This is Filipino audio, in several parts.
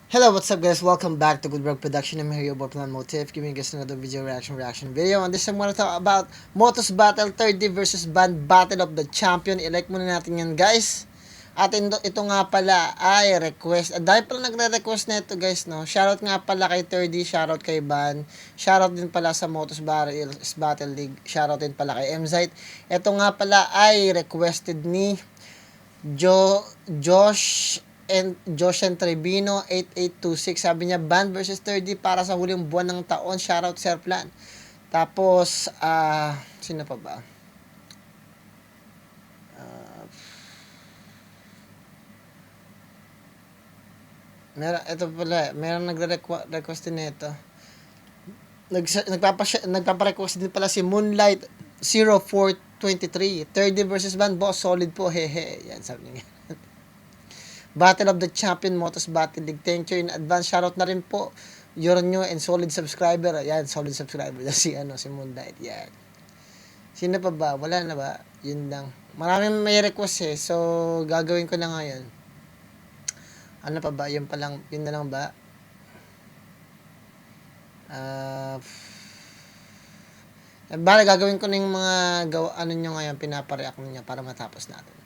Hello, what's up guys? Welcome back to Good Work Production. I'm here, your boy Plan Motif, giving you guys another video reaction video. On this I'm gonna talk about Motos Battle 30 versus Band Battle of the Champion. I-like muna natin yan guys. At ito nga pala ay request. Dahil pala nagre-request na ito guys, no? Shoutout nga pala kay 30, shoutout kay Ban. Shoutout din pala sa Motos Battle League. Shoutout din pala kay MZite. Ito nga pala ay requested ni Josh Trevino 8826. Sabi niya Band versus 30 para sa huling buwan ng taon. Shoutout Sir Plan. Tapos sino pa ba? Meron nagre-request din nito. Nagpapa-request din pala si Moonlight 0423. 30 versus Band, boss, solid po, hehe. Yan, sabi niya. Battle of the Champion Motos Battle League. Thank you in advance. Shoutout na rin po. You're new and solid subscriber. Yan, solid subscriber. Si Moonlight. Yan. Sino pa ba? Wala na ba? Yun lang. Maraming may request eh. So, gagawin ko na ngayon. Ano pa ba? Yun na lang ba? Gagawin ko na yung mga nyo ngayon, pinapareact nyo para matapos natin.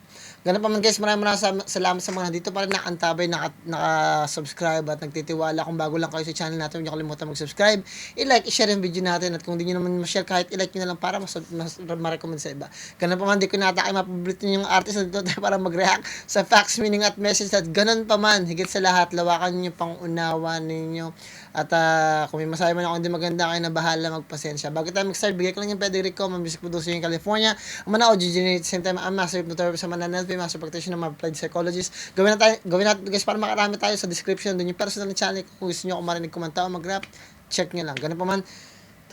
Ganun pa man guys, maraming salamat sa mga nandito pa rin nakantabay, naka-subscribe at nagtitiwala. Kung bago lang kayo sa channel natin, huwag niyo kalimutan mag-subscribe, i-like, i-share yung video natin, at kung di nyo naman ma-share, kahit i-like nyo na lang para ma-recommend sa iba. Ganun pa man, di ko nata kayo mapaborito yung artist na dito para mag-react sa facts, meaning at message. At ganun pa man, higit sa lahat, lawakan nyo pang unawa ninyo. At kung may masabi man ako hindi maganda, kayo na bahala, magpasensya. Bago tayo mag-start, bigay ko lang yung pedigree ko, music producer in California, ang mana OG, same time, ang master hypnotherapist sa Mananel, master practitioner, mga applied psychologist. Gawin natin guys para makarami tayo sa description doon yung personal channel. Kung gusto nyo marinig, kumanta o mag-rap, check nyo lang. Ganun pa man,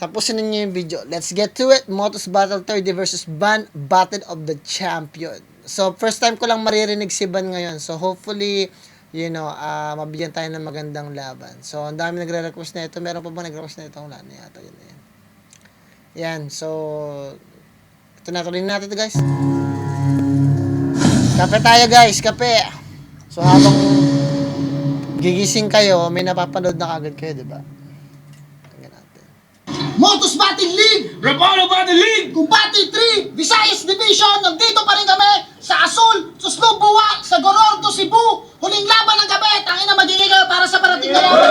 tapusin ninyo yung video. Let's get to it. Motos Battle 30 versus Ban Battle of the Champion. So first time ko lang maririnig si Ban ngayon, so hopefully mabigyan tayo ng magandang laban. So ang dami nagre-request na ito. Meron pa ba nagre-request na ito? Wala na yata. Yan, so ito na, tuloy natin ito guys. Kape tayo guys, kape. So habang gigising kayo, may napapanood na kagad kayo, diba? Tingnan natin. Motos Battle League! Rapolo Battle League! Kumbati 3! Visayas Division! Nandito pa rin kami sa Asul, Suslubuwa, sa Gorordo, Cebu! Huling laban ng gabi! Tangina, magiging kayo para sa parating na laban!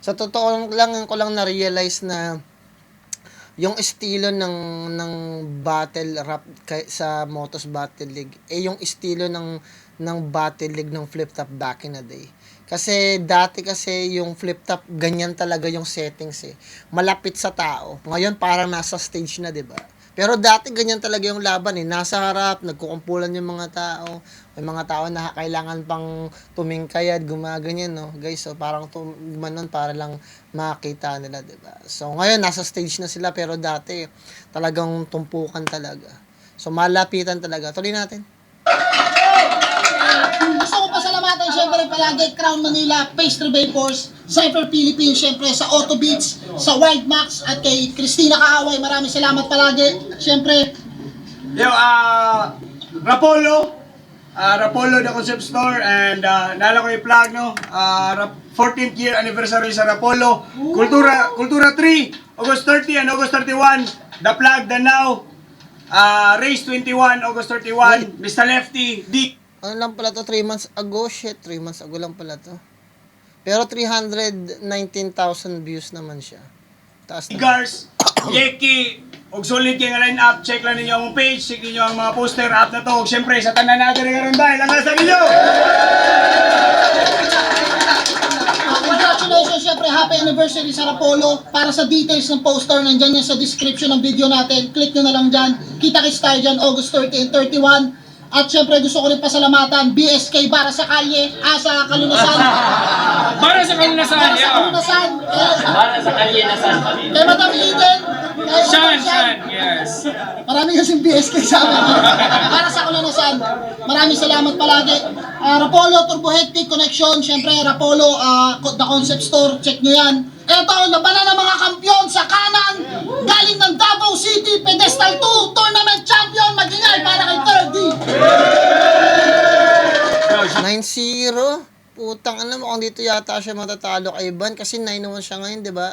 Sa totoo lang ko lang na-realize na yung estilo ng battle rap sa Motos Battle League yung estilo ng Battle League ng Flip Top back in the day. Kasi dati yung Flip Top ganyan talaga yung settings eh. Malapit sa tao. Ngayon parang nasa stage na, 'di ba? Pero dati ganyan talaga yung laban eh. Nasa harap, nagkukumpulan yung mga tao. May mga tao na kailangan pang tumingkayad, gumaganyan, no? Guys, so parang gumanon para lang makita nila, diba? So ngayon, nasa stage na sila, pero dati talagang tumpukan talaga. So malapitan talaga. Tuloy natin. Gusto ko pasalamatan syempre palagi Crown Manila, Pastry Vapors, Cypher Philippines, syempre sa Auto Beats, sa Wild Max, at kay Christina Kaaway. Maraming salamat palagi. Syempre, Rapolo the Concept Store, and nala ko i-plug, no? 14th year anniversary sa Rapolo. Kultura 3, August 30 and August 31. The Plug, the Now, Race 21, August 31. Mr. Lefty, D. Ano lang pala to? 3 months ago? Shit, 3 months ago lang pala to. Pero 319,000 views naman siya. Taas na. Gars, Yeki, og solid kay nga line up. Check lang ninyo ang page, check ninyo ang mga poster up na to. Siyempre, sa tanan natin nga ron dahil ang sa ninyo. congratulations, syempre happy anniversary sa Rapolo. Para sa details ng poster, nandyan yan sa description ng video natin. Click nyo na lang dyan. Kita-kits tayo dyan, August 30 and 31. At syempre gusto ko rin pasalamatan BSK para sa kalye, sa kalunasan. Para sa kalunasan, Para sa kalunasan. Para sa kalinasan. Kay Madam Eden. Shan, yes. Marami kasing BSK sa amin. Para sa kalunasan. Maraming salamat palagi. Rapolo, Turbo Hectic Connection. Syempre Rapolo, The Concept Store. Check nyo yan. Eto, labanan ng mga kampiyon sa kanan. Galing ng Davao City, Pedestal 2, Tournament Champion. Magingay para kay 30. 9-0. Putang ano mo, kung dito yata siya matatalo kay Van kasi 9-1 siya ngayon, di ba?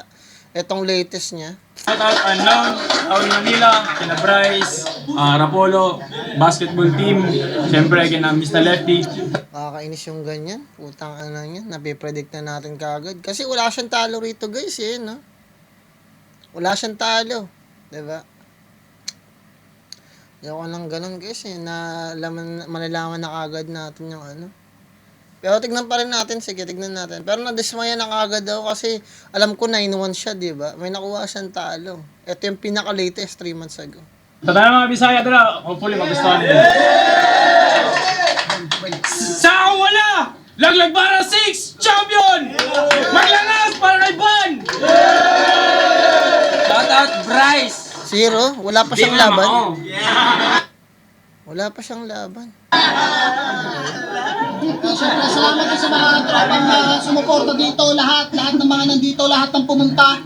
Etong latest niya. Shout out Unknown, Taon Manila, kina Bryce, Rapolo, basketball team, siyempre kina Mr. Lefty. Nakakainis yung ganyan. Putang ano niya. Napipredict na natin kagad. Kasi wala siyang talo rito guys eh, no? Wala siyang talo. Diba? Ayaw ko lang ganun guys eh. Malalaman na kagad natin yung ano. Pero tignan pa rin natin. Sige, tignan natin. Pero nadismaya na kagad daw kasi alam ko 9-1 siya, diba? May nakuha siyang talo. Ito yung pinaka-latest 3 months ago. Sa tayo mga Bisaya doon, hopefully magustuhan nyo. Sa wala! Laglag para 6! Champion! Maglangas para kay Van! Shout out Bryce! 0? Wala pa siyang Di laban? mama, oh. Wala pa siyang laban. Siyempre, salamat din sa mga tropang sumuporta dito, lahat ng mga nandito, lahat ng pumunta.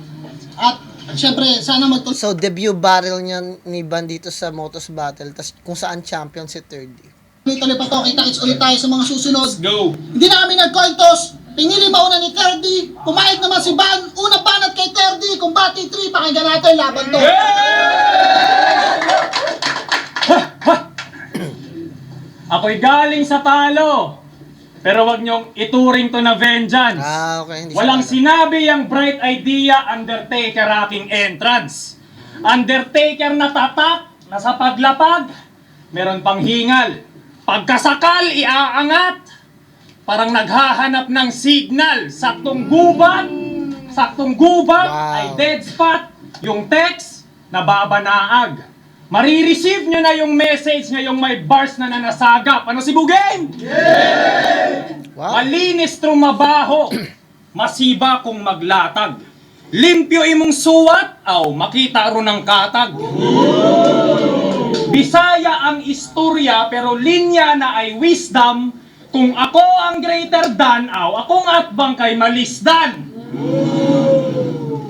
At siyempre, sana magtuloy. So, debut barrel niya ni Van dito sa Motos Battle, tas kung saan champion si 3D. Tuloy pa to, kita-kits ulit tayo sa mga susunod. Go! Hindi na kami nag-cointos. Pinili mauna ni Terdy. Pumayag naman si Van. Unang banat kay Terdy. Kung bati 3, pakinggan natin laban to. Ako'y galing sa talo. Pero wag niyong ituring to na vengeance. Okay. Hindi Walang siya sinabi yung bright idea, Undertaker aking entrance. Undertaker na tatak, nasa paglapag, meron pang hingal. Pagkasakal, iaangat. Parang naghahanap ng signal. Saktong gubat Wow. ay dead spot. Yung text, nababanaag. Marireceive nyo na yung message ngayong may bars na nanasagap. Ano si Bugeng? Wow. Malinis trumabaho, masiba kung maglatag. Limpyo imong suwat, makita ro ng katag. Bisaya ang istorya pero linya na ay wisdom. Kung ako ang greater than, akong atbang kay malisdan.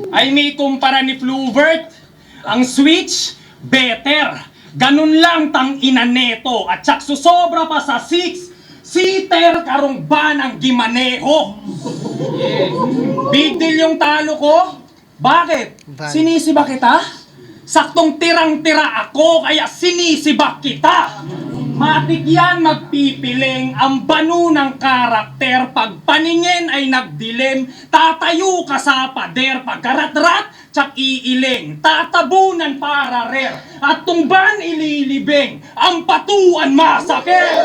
Ay may kumpara ni Fluvert, ang switch, better. Ganun lang tang ina neto at tsak susobra pa sa 6-seater karong ban ang gimaneho. Big deal yung talo ko. Bakit? Ban. Sinisiba kita? Saktong tirang-tira ako kaya sinisiba kita. Matik yan magpipiling ang banu ng karakter. Pag paningin ay nagdilim, tatayo ka sa pader. Pagkarat-rat, tsak iiling, tatabunan para rare. At tungban ililibing, ang patuan masakit.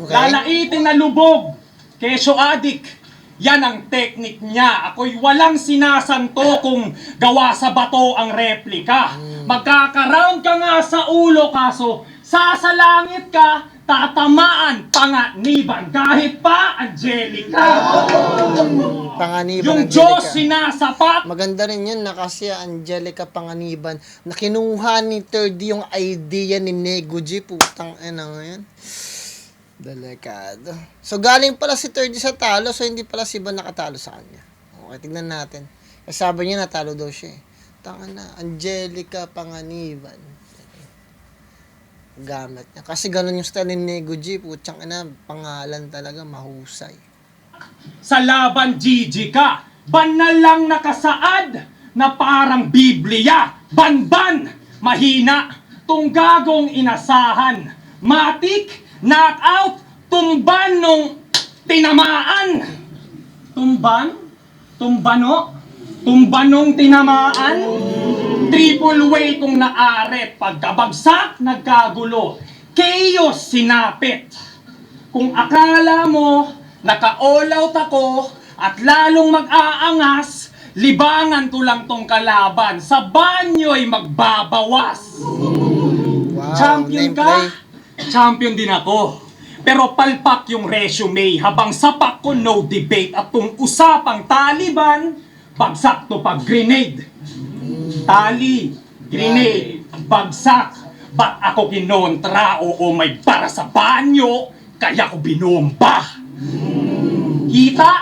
Okay. Lalaitin na lubog, kesyo adik. Yan ang teknik niya. Ako'y walang sinasanto kung gawa sa bato ang replika. Magkakaround ka nga sa ulo kaso sasalangit ka, tatamaan panganiban. Kahit pa, Angelica. Panganiban, Yung Angelica. Diyos sinasapat. Maganda rin yun na kasi Angelica Panganiban na kinuha ni 3D yung idea ni Nego G. Putang ina ngayon. Delikado. So galing pala si 3D sa talo, so hindi pala si Van nakatalo sa kanya. Okay, tignan natin. Kasi sabi niya natalo daw siya eh. Tanga na, Angelica Panganiban. Gamit niya. Kasi ganun yung style ni Nego G. Putang ina, pangalan talaga mahusay. Sa laban, Gigi ka. Ban na lang nakasaad na parang Biblia. Ban-ban, mahina, tunggagong inasahan. Matik, knockout, tumban nung tinamaan. Tumban? Tumbano? Tumbanong tinamaan? Triple way kung naaret. Pagkabagsak, nagkagulo. Chaos sinapit. Kung akala mo, naka-all out ako at lalong mag-aangas, libangan ko lang tong kalaban. Sa banyo'y magbabawas. Wow, Champion nameplay. ka? Champion din ako. Pero palpak yung resume habang sapak ko no debate at kung usapang Taliban, bagsak to pag grenade. Tali, grenade, bagsak. Ba't ako kinontra? Oo, may para sa banyo, kaya ko binomba. Kita,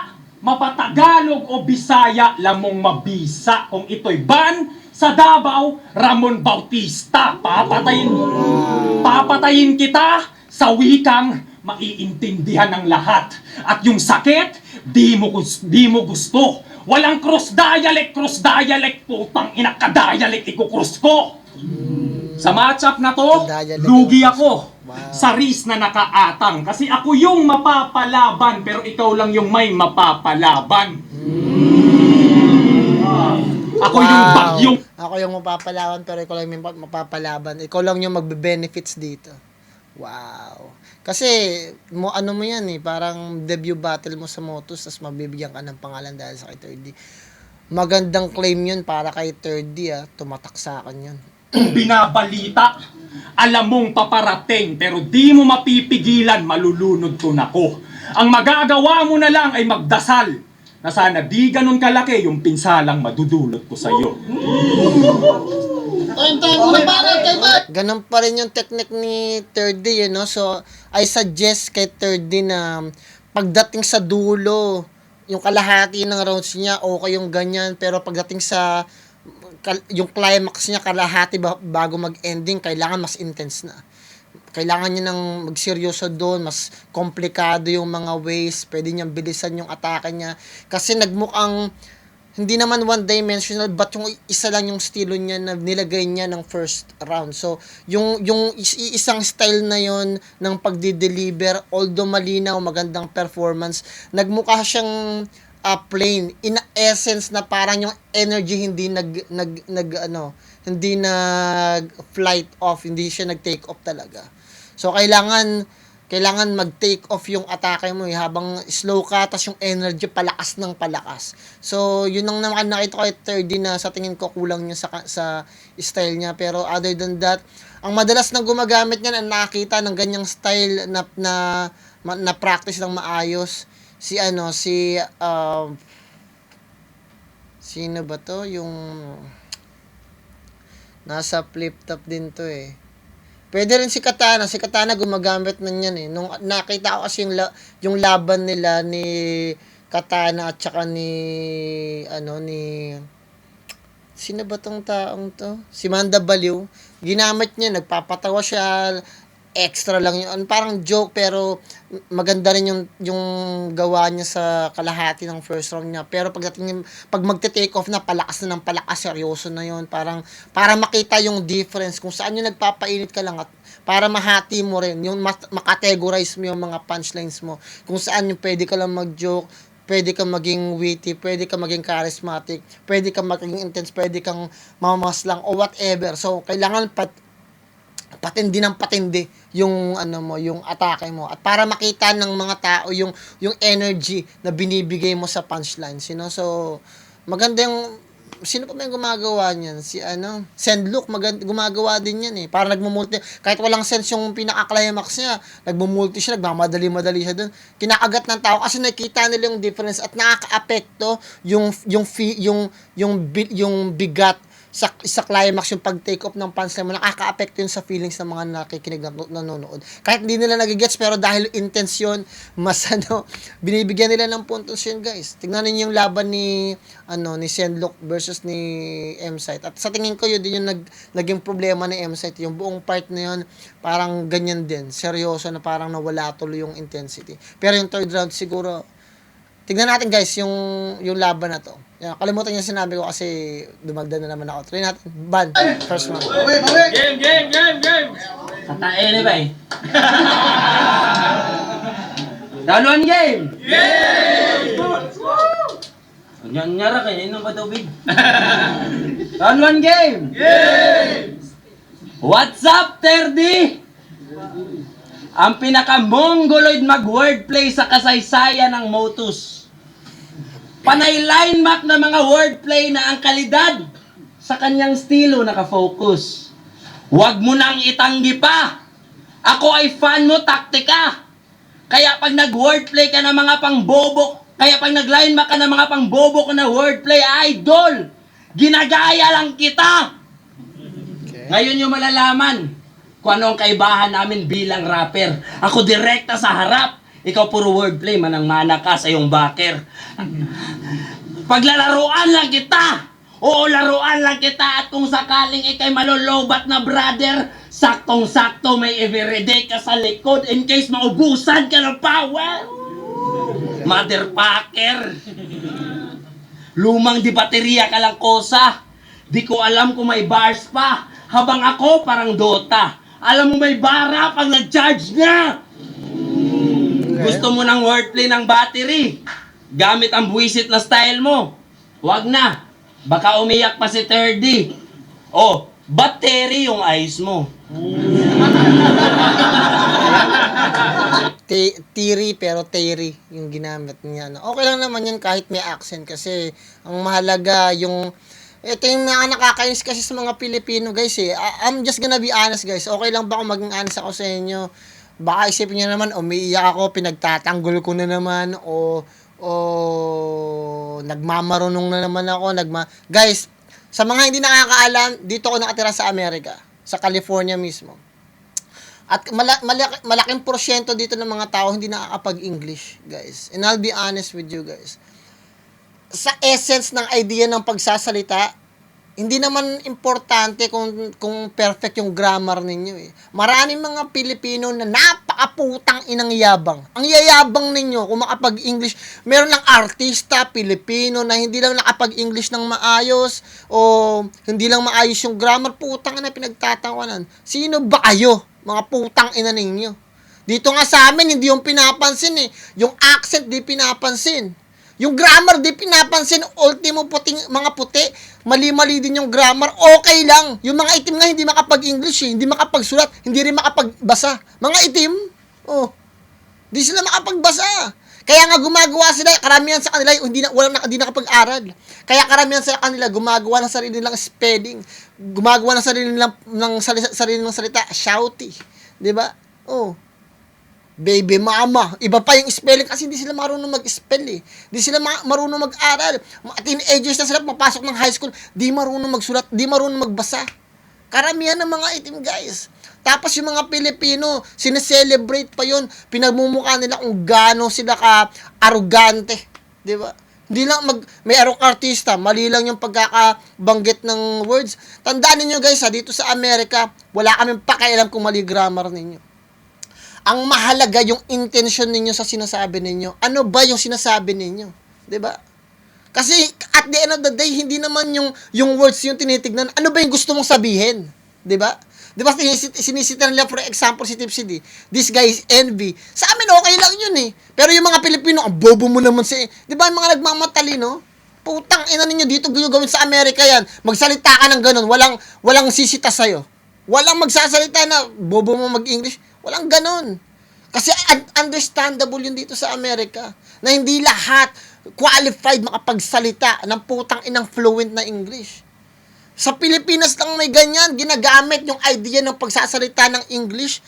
mapatagalog o Bisaya, lamong mabisa. Kung ito'y ban, sa Sa Davao, Ramon Bautista. Papatayin kita sa wikang maiintindihan ng lahat. At yung sakit, di mo gusto. Walang cross dialect, putang ina ka dialect, iko-cross ko. Sa matchup na to, Dialect. lugi ako. Wow. Sa race na nakaatang. Kasi ako yung mapapalaban, pero ikaw lang yung may mapapalaban. Ako yung bagyong Ako yung mapapalaban pero ikaw lang yung mapapalaban. Ikaw lang yung magbe-benefits dito. Wow. Kasi ano mo yan eh, parang debut battle mo sa Motos tapos mabibigyan ka ng pangalan dahil sa kay 3D. Magandang claim yun para kay 3D tumatak sa akin yun. binabalita. Alam mong paparating pero di mo mapipigilan, malulunod ko na ko. Ang magagawa mo na lang ay magdasal na sana di ganun kalaki yung pinsalang madudulot ko sa'yo. Time mo na para kay Bert. Ganun pa rin yung technique ni 3D, no? So, I suggest kay 3D na pagdating sa dulo, yung kalahati ng rounds niya, okay yung ganyan. Pero pagdating sa yung climax niya, kalahati bago mag-ending, kailangan mas intense na. Kailangan niya nang magseryoso doon, mas komplikado yung mga ways, pwede niyang bilisan yung atake niya. Kasi nagmukhang hindi naman one-dimensional, but yung isa lang yung estilo niya na nilagay niya ng first round. So, yung isang style na yon ng pagdi-deliver, although malinaw, magandang performance, nagmukha siyang plain. In essence na parang yung energy hindi hindi nag-flight off, hindi siya nag-take off talaga. So, kailangan mag-take off yung atake mo habang slow ka, tas yung energy palakas ng palakas. So, yun ang naman nakita ko kay 3D na sa tingin ko kulang niya sa style niya. Pero other than that, ang madalas na gumagamit niya na nakita ng ganyang style na practice ng maayos, sino ba to? Yung nasa flip top din to eh. Pwede rin si Katana gumagamit na yan eh. Nung nakita ko kasi yung laban nila ni Katana at saka ni sino ba tong taong to? Si Manda Baliw. Ginamit niya, nagpapatawa siya, extra lang yun. Parang joke pero maganda rin yung gawa niya sa kalahati ng first round niya. Pero pag magte-take off na, palakas na ng palakas, seryoso na yun. Para makita yung difference kung saan yung nagpapainit ka lang at para mahati mo rin, yung makategorize mo yung mga punchlines mo. Kung saan yung pwede ka lang mag-joke, pwede kang maging witty, pwede kang maging charismatic, pwede kang maging intense, pwede kang mamaslang o whatever. So, kailangan patindi ng patindi yung yung atake mo at para makita ng mga tao yung energy na binibigay mo sa punchlines, so maganda yung sino pa may gumagawa niyan, Sendlook gumagawa din yan eh, para nagmumulti kahit walang sense yung pinaka-climax niya, nagmumulti siya, nagmamadali siya doon, kinakagat ng tao kasi nakita nila yung difference at nakaka-apekto yung bigat sa climax, yung pag-take off ng punchline mo, nakaka-apekto yun sa feelings ng mga nakikinig na nanonood. Kahit hindi nila nagigets, pero dahil intense yun, mas binibigyan nila ng puntos yun, guys. Tingnan niyo yung laban ni Sendlook versus ni M-Sight. At sa tingin ko, yun din yung naging problema ni M-Sight. Yung buong part na yun, parang ganyan din. Seryoso na parang nawala tuloy yung intensity. Pero yung third round, siguro, tignan natin guys yung laban na to. Yan, kalimutan yung sinabi ko kasi dumagdan na naman ako. Try natin. Ban. First one. Game! Katae ba eh? Round 1 game! Nyara kayo, inom ba tubig? Round 1 game! What's up, Terdy? Ang pinaka-mongoloid mag-wordplay sa kasaysayan ng Motus. Panay line map na mga wordplay na ang kalidad sa kanyang estilo nakafocus. Huwag mo nang itanggi pa. Ako ay fan mo taktika. Kaya pag nag-wordplay ka ng mga pangbobo, kaya pag nag-line map ka ng mga pangbobo ko na wordplay, idol, ginagaya lang kita. Okay. Ngayon yung malalaman kung ano ang kaibahan namin bilang rapper. Ako direkta sa harap. Ikaw puro wordplay, manang-mana ka sa iyong backer. Paglalaruan lang kita. Oo, laruan lang kita at kung sakaling ikay malolobat na brother, saktong-sakto may everyday ka sa likod in case maubusan ka ng power. Motherfucker! Lumang di baterya ka lang kosa. Di ko alam kung may bars pa. Habang ako parang Dota. Alam mo may bara pag nag-charge na. Gusto mo ng wordplay ng battery? Gamit ang buwisit na style mo. Wag na. Baka umiyak pa si 3D. Oh, battery yung eyes mo. Tiri pero Terry yung ginamit niya. No? Okay lang naman yun kahit may accent kasi ang mahalaga yung ito yung mga nakakainis kasi sa mga Pilipino guys eh. I'm just gonna be honest guys. Okay lang ba kung maging honest ako sa inyo? Baka isipin nyo naman umiiyak ako, pinagtatanggol ko na naman o nagmamarunong na naman ako. Guys, sa mga hindi nakakaalam, dito ako nakatira sa Amerika, sa California mismo. At malaking porsyento dito ng mga tao hindi nakakapag-English, guys. And I'll be honest with you, guys. Sa essence ng idea ng pagsasalita, hindi naman importante kung perfect yung grammar ninyo eh. Maraming mga Pilipino na napakaputang inang yabang. Ang yayabang ninyo kung makapag-English. Meron lang artista, Pilipino na hindi lang nakapag-English ng maayos o hindi lang maayos yung grammar. Putang ina, pinagtatawanan. Sino ba kayo? Mga putang ina ninyo. Dito nga sa amin, hindi yung pinapansin eh. Yung accent, di pinapansin. Yung grammar, di pinapansin. Ultimo mga puti, mali-mali din yung grammar. Okay lang. Yung mga itim nga, hindi makapag-English eh. Hindi makapagsulat. Hindi rin makapagbasa. Mga itim, di sila makapagbasa. Kaya nga gumagawa sila, karamihan sa kanila, hindi nakapag-aral. Kaya karamihan sa kanila, gumagawa ng sarili nilang spelling. Gumagawa ng sarili nilang salita. Shouty. Diba? Baby mama. Iba pa yung spelling kasi hindi sila marunong mag-spell eh. Hindi sila marunong mag-aral. Teenagers na sila, papasok ng high school, di marunong magsulat, di marunong magbasa. Karamihan ng mga itim guys. Tapos yung mga Pilipino, sineselebrate pa yun. Pinagmumukha nila kung gaano sila ka-arrogante. Di ba? Hindi lang may artista, mali lang yung pagkakabanggit ng words. Tandaan niyo guys dito sa Amerika, wala kaming pakialam kung mali grammar ninyo. Ang mahalaga yung intention ninyo sa sinasabi ninyo. Ano ba yung sinasabi ninyo? 'Di ba? Kasi at the end of the day, hindi naman yung words yung tinitignan. Ano ba yung gusto mong sabihin? 'Di ba? 'Di ba sinisita nila for example si Tipsy D. This guy is envy. Sa amin okay lang yun eh. Pero yung mga Pilipino, ang bobo mo naman 'di ba yung mga nagmamatalino? Putang ina ninyo dito gawin sa Amerika yan. Magsalita ka ng ganun, walang sisita sa iyo. Walang magsasalita na bobo mo mag-English. Walang ganun. Kasi understandable yun dito sa Amerika na hindi lahat qualified makapagsalita ng putang inang fluent na English. Sa Pilipinas lang may ganyan, ginagamit yung idea ng pagsasalita ng English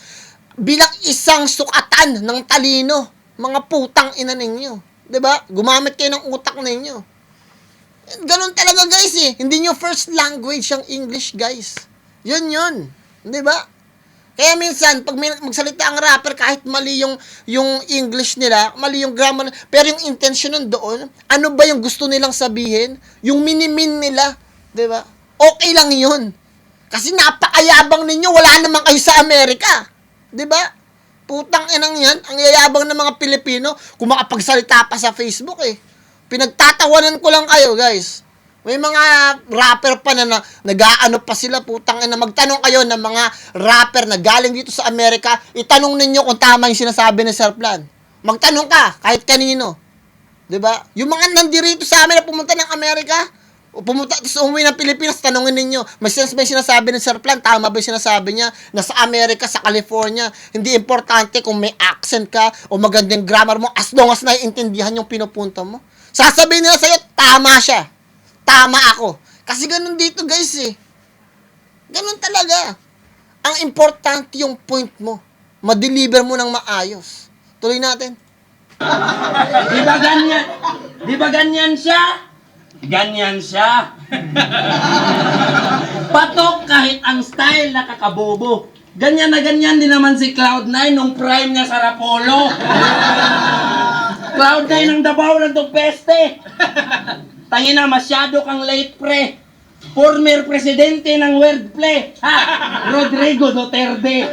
bilang isang sukatan ng talino. Mga putang ina ninyo. 'Di ba? Gumamit kayo ng utak ninyo. Ganun talaga guys eh. Hindi nyo first language ang English guys. Yun. 'Di ba? Kaya minsan, pag magsalita ang rapper, kahit mali yung English nila, mali yung grammar, pero yung intention nun doon, ano ba yung gusto nilang sabihin? Yung minimin nila, di ba? Okay lang yun. Kasi napakayabang ninyo, wala naman kayo sa Amerika. Di ba? Putang inang yan, ang yayabang ng mga Pilipino, kung makapagsalita pa sa Facebook eh. Pinagtatawanan ko lang kayo, guys. May mga rapper pa na nag-aano pa sila, putang ina. Magtanong kayo ng mga rapper na galing dito sa Amerika, itanong ninyo kung tama yung sinasabi ng Sir Plan. Magtanong ka, kahit kanino. 'Di ba? Yung mga nandirito sa amin na pumunta ng Amerika, o pumunta sa umuwi ng Pilipinas, tanongin ninyo, may sense ba yung sinasabi ng Sir Plan? Tama ba yung sinasabi niya? Nasa Amerika, sa California, hindi importante kung may accent ka o magandang grammar mo, as long as naiintindihan yung pinupunto mo. Sasabihin nila sa'yo, tama siya. Tama ako. Kasi ganun dito guys eh. Ganun talaga. Ang importante yung point mo. Ma-deliver mo ng maayos. Tuloy natin. Di ba ganyan siya? Ganyan siya. Patok kahit ang style nakakabobo. Ganyan na ganyan din naman si Cloud9 nung prime niya sa Rapolo. Cloud9 ang Davao ng peste. Tangina, masyado kang late pre. former presidente ng wordplay, Rodrigo Duterte.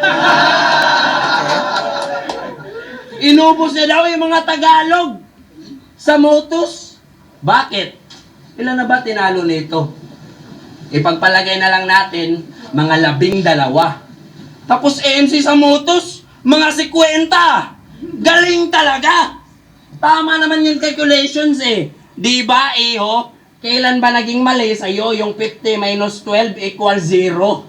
Inubos niya daw yung mga Tagalog sa Motus. Bakit? Ilan na ba tinalo nito? Ipagpalagay na lang natin, mga 12. Tapos MC sa Motus, mga 50. Galing talaga. Tama naman yung calculations eh. Di ba, iho? Kailan ba naging mali sa'yo yung 50 minus 12 equals 0?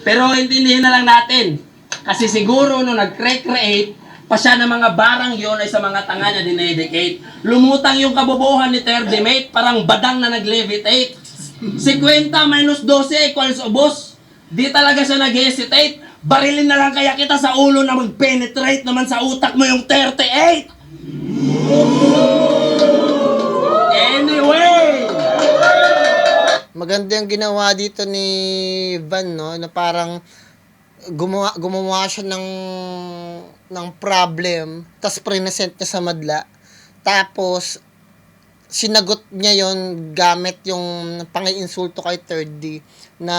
Pero intindihin na lang natin. Kasi siguro nung nag-recreate, pa siya ng mga barang yon ay sa mga tanga niya dinedicate. Lumutang yung kabobohan ni Terdemate, parang badang na nag-levitate. 50 minus 12 equals ubos. Di talaga siya nag-hesitate. Barilin na lang kaya kita sa ulo na mag-penetrate naman sa utak mo yung 38. Anyway! Maganda yung ginawa dito ni Van, no? Na parang gumawa siya ng problem, tapos present niya sa madla. Tapos, sinagot niya yon gamit yung pangi-insulto kay Third D na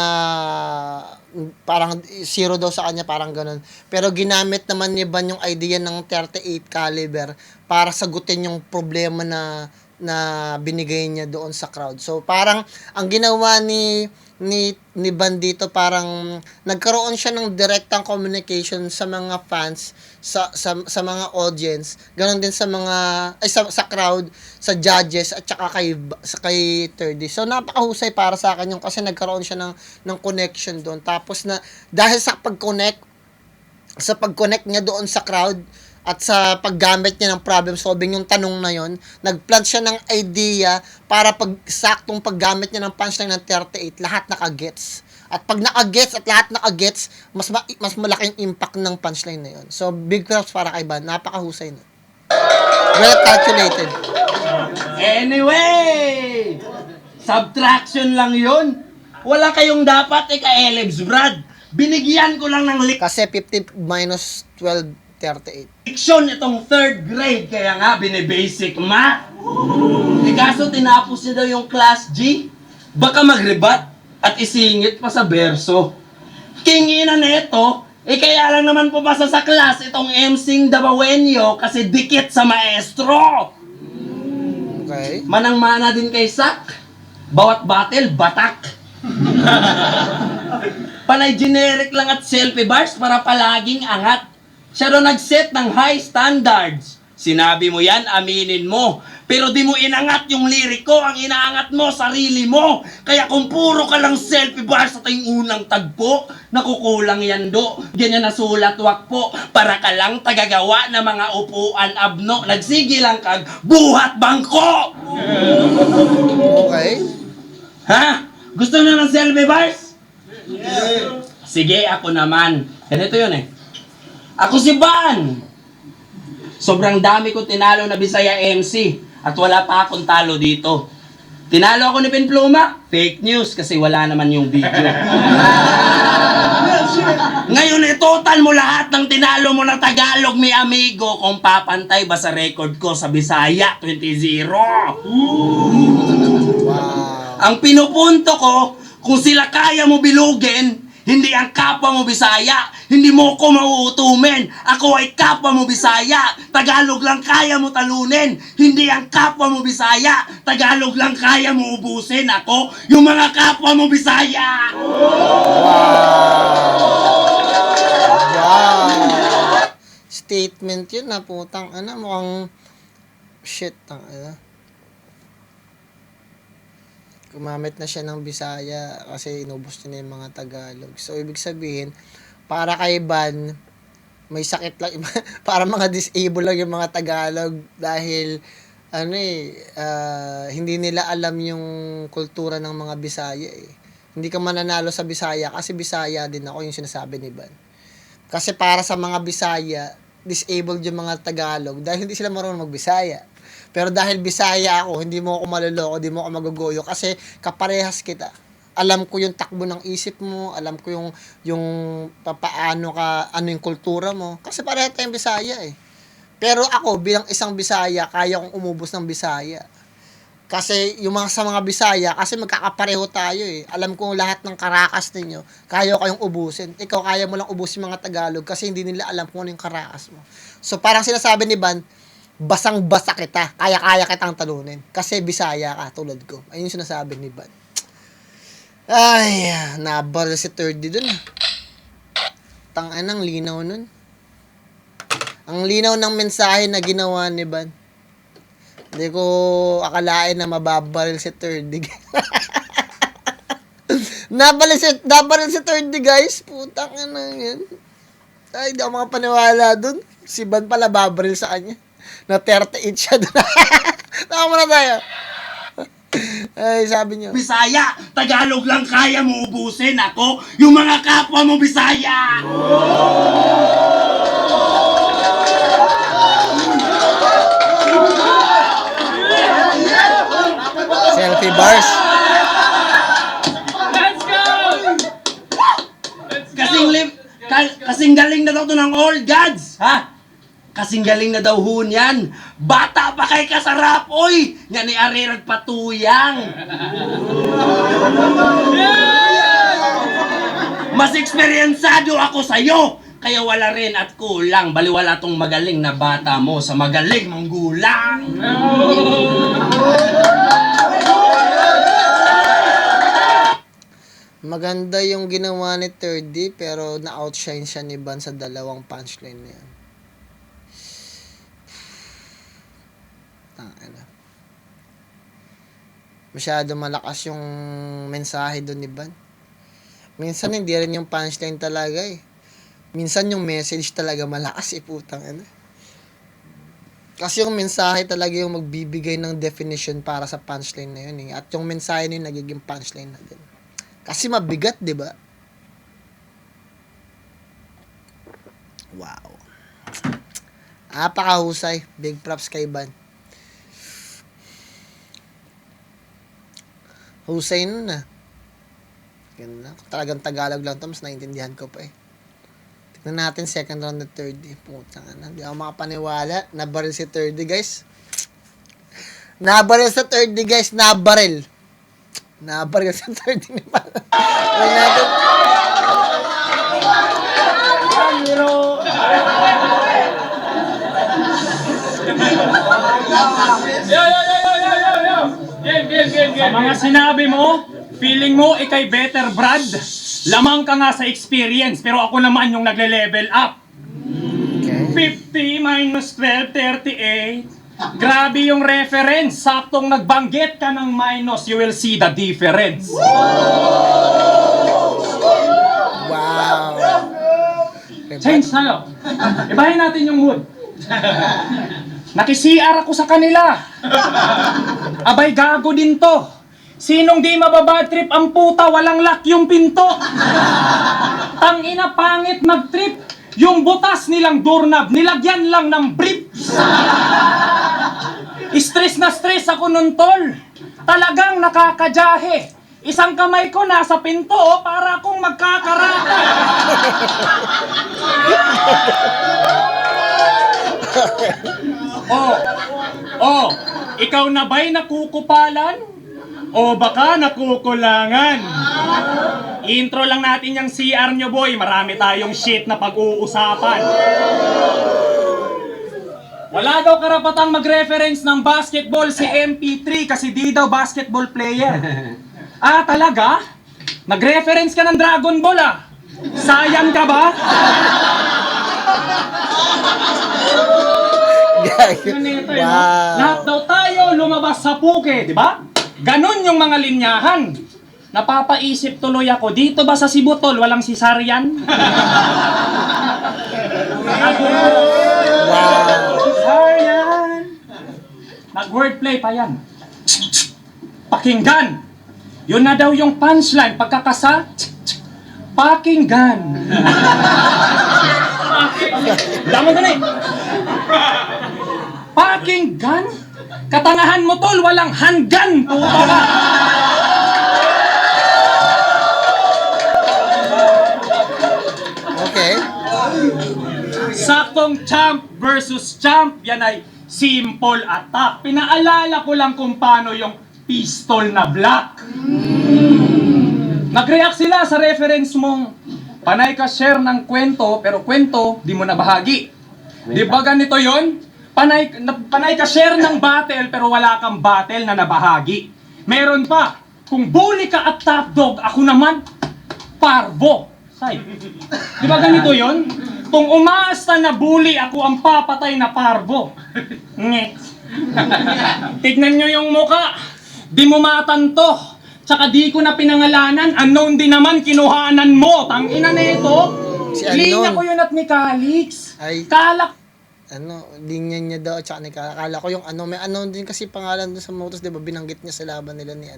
parang zero daw sa kanya, parang ganun. Pero ginamit naman ni Van yung idea ng 38 caliber para sagutin yung problema na binigay niya doon sa crowd. So parang ang ginawa ni Van dito, parang nagkaroon siya ng direktang communication sa mga fans, sa mga audience, ganoon din sa mga sa crowd, sa judges at saka kay Third D. So napakahusay para sa akin yung kasi nagkaroon siya ng connection doon. Tapos na dahil sa pag-connect niya doon sa crowd at sa paggamit niya ng problem solving yung tanong na yon, nagplant siya ng idea para saktong paggamit niya ng punchline ng 38, lahat nakagets. At pag nakagets at lahat nakagets, mas malaking impact ng punchline na yon. So big props para kay Van, napakahusay na. Well calculated. Anyway! Subtraction lang yun. Wala kayong dapat ka-elebs, Brad. Binigyan ko lang ng Kasi 50 minus 12, 38. leksyon itong 3rd grade, kaya nga binibasic math. Kaso tinapos niya daw yung class G, baka magrebat at isingit pa sa berso. Kingina neto, kaya lang naman pumasa sa class itong MCing Dabawenyo kasi dikit sa maestro. Okay. Manang-mana din kay Sak, bawat battle, batak. Panay generic lang at selfie bars para palaging angat. Siya ro nag-set ng high standards. Sinabi mo yan, aminin mo. Pero di mo inangat yung liriko, ang inaangat mo, sarili mo. Kaya kung puro ka lang selfie bars sa yung unang tagpo, nakukulang yan do. Ganyan na sulat wak po, para ka lang tagagawa ng mga upuan abno. Nagsigi lang kag buhat bangko! Okay. Ha? Gusto na ng selfie bars? Sige, ako naman. Ganito yun eh. Ako si Van. Sobrang dami ko tinalo na Bisaya MC at wala pa akong talo dito. Tinalo ako ni Pinpluma? Fake news kasi wala naman yung video. Ngayon total mo lahat ng tinalo mo na Tagalog, mi amigo, kung papantay ba sa record ko sa Bisaya 20-0. Wow. Ang pinupunto ko, kung sila kaya mo bilugin, hindi ang kapwa mo Bisaya. Hindi mo ko mauutumin. Ako ay kapwa mo Bisaya. Tagalog lang kaya mo talunin. Hindi ang kapwa mo Bisaya. Tagalog lang kaya mo ubusin. Ako, yung mga kapwa mo Bisaya. Wow. Statement yun na putang mukhang shit tang Gumamit na siya ng Bisaya kasi inubos niya na yung mga Tagalog. So, ibig sabihin, para kay Van, may sakit lang, para mga disable lang yung mga Tagalog dahil, hindi nila alam yung kultura ng mga Bisaya eh. Hindi ka mananalo sa Bisaya kasi Bisaya din ako, yung sinasabi ni Van. Kasi para sa mga Bisaya, disabled yung mga Tagalog dahil hindi sila marunong mag-Bisaya. Pero dahil Bisaya ako, hindi mo ako maloloko, hindi mo ako magugoyo kasi kaparehas kita. Alam ko yung takbo ng isip mo, alam ko yung papaano ka, ano yung kultura mo. Kasi pareha tayong Bisaya eh. Pero ako, bilang isang Bisaya, kaya kong umubos ng Bisaya. Kasi yung mga sa mga Bisaya, kasi magkakapareho tayo eh. Alam ko lahat ng Karakas ninyo, kaya kayong ubusin. Ikaw kaya mo lang ubusin mga Tagalog kasi hindi nila alam kung ano yung Karakas mo. So parang sinasabi ni Ban, basang-basa kita, kaya-kaya kitang talunin. Kasi Bisaya ka, tulad ko. Ayun yung sinasabi ni Ban. Ay, nabaril si 30 dun. Tangin ang linaw nun. Ang linaw ng mensahe na ginawa ni Ban. Hindi ko akalain na mababaril si 30. Nabaril si 30 guys. Putang ina yan. Ay, di ako makapaniwala dun. Si Ban pala babaril sa kanya. Na 38 siya dun. Tama na tayo. Ay, sabi niyo. Bisaya, Tagalog lang kaya mo ubusin. Ako, yung mga kapwa mo Bisaya. Selfie bars. Let's go! Kasing galing na daw to ng old gods, ha? Kasing galing na daw hun yan. Bata pa kay kasarap, oy! Nga ni Arirag Patuyang. Mas eksperyensado ako sa'yo. Kaya wala rin at kulang. Baliwala tong magaling na bata mo sa magaling mong gulang. Maganda yung ginawa ni 30 pero na-outshine siya ni Ban sa dalawang punchline na yan. Tangina. Masyado malakas yung mensahe doon ni Ban. Minsan hindi rin yung punchline talaga eh. Minsan yung message talaga malakas eh, putang ina. Kasi yung mensahe talaga yung magbibigay ng definition para sa punchline na yun eh. At yung mensahe na yun nagiging punchline na din. Kasi mabigat, di ba? Wow. Napakahusay. Big props kay Ban. Husay nun na. Ganun na. Talagang Tagalog lang to, mas naiintindihan ko pa eh. Tignan natin second round na 30. Putang ina. Hindi ako makapaniwala. Nabaril si 30 guys. Nabaril sa 30 guys. Nabaril sa 30 ni Ban. Huwag natin. Sa mga sinabi mo, feeling mo ikay better Brad. Lamang ka nga sa experience, pero ako naman yung nagle-level up. Okay. 50 minus 12, 38. Grabe yung reference. Saktong nagbanggit ka ng minus, you will see the difference. Wow. Change tayo. Ibahin natin yung mood. Naki-CR ako sa kanila. Abay, gago din to. Sinong di mababad trip ang puta, walang lock yung pinto. Tangina, pangit mag-trip. Yung butas nilang doorknob, nilagyan lang ng brief. Stress na stress ako nun, tol. Talagang nakakajahe. Isang kamay ko nasa pinto, para akong magkakarata. Oh, ikaw na ba'y nakukupalan? O baka nakukulangan? Intro lang natin yung CR nyo, boy. Marami tayong shit na pag-uusapan. Wala daw karapatang mag-reference ng basketball si MP3 kasi di daw basketball player. Ah, talaga? Nag-reference ka ng Dragon Ball ah? Sayang ka ba? Ganito, Wow. Lahat daw tayo lumabas sa puke, di ba? Ganon yung mga linyahan. Napapaisip tuloy ako, dito ba sa Sibutol walang sisaryan? Wow. Sisaryan. Nag-wordplay pa yan. Pakinggan. Yun na daw yung punchline. Pagkakasa, pakinggan. Damo na eh. Pakinggan? Katangahan mo tol, walang hanggan. Puta ka. Okay. Saktong champ versus champ. Yan ay Simple attack. Pinaalala ko lang kung paano yung pistol na black. Nag-react sila sa reference mong panay ka share ng kwento, pero kwento di mo nabahagi. Di ba ganito yon? Panay ka share ng battle, pero wala kang battle na nabahagi. Meron pa, kung bully ka at top dog, ako naman, parvo. Say. Di ba ganito yon? Kung umaasta na bully, ako ang papatay na parvo. Nge. Tignan nyo yung muka. Di mo matanto. Tsaka di ko na pinangalanan. Unknown din naman, kinuhanan mo. Tangina nito. Si Linya Unknown. ko yun at ni Calix. Ay. Kalak. Linya niya daw, tsaka ni akala ko yung may din kasi pangalan dun sa Motos, di ba, binanggit niya sa laban nila ni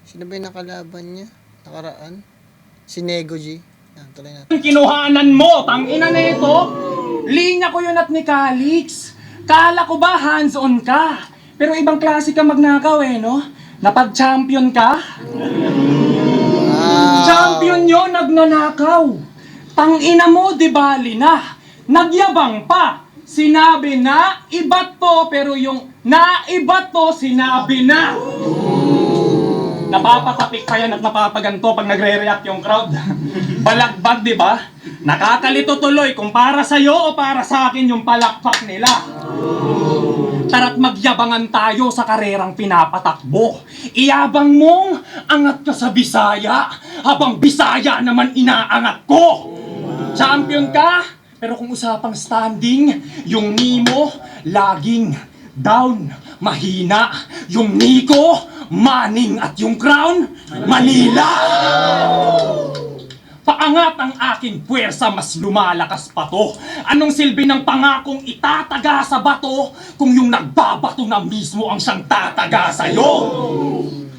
sino ba yung nakalaban niya? Nakaraan? Si Nego G. Yan, tuloy natin. Kinuhanan mo. Tangina nito. Linya ko yun at ni Calix. Kala ko ba hands-on ka? Pero ibang klase ka magnakaw no? Napag-champion ka? Champion yun, nagnanakaw. Tangina mo, di bali na. Nagyabang pa. Sinabi na, ibat to, pero yung naibat to, sinabi na. Napapatapik pa yan at napapaganto pag nagre-react yung crowd. Balagbag, di ba? Nakakalito tuloy kung para sa'yo o para sa akin yung palakpak nila. Tara't magyabangan tayo sa karerang pinapatakbo. Iyabang mong angat ka sa Bisaya, habang Bisaya naman inaangat ko. Champion ka, pero kung usapang standing, yung Nimo laging down, mahina. Yung Nico, Manning, at yung Crown, Manila. Paangat ang aking puwersa, mas lumalakas pa to. Anong silbi ng pangakong itataga sa bato kung yung nagbabato na mismo ang siyang tataga sa'yo?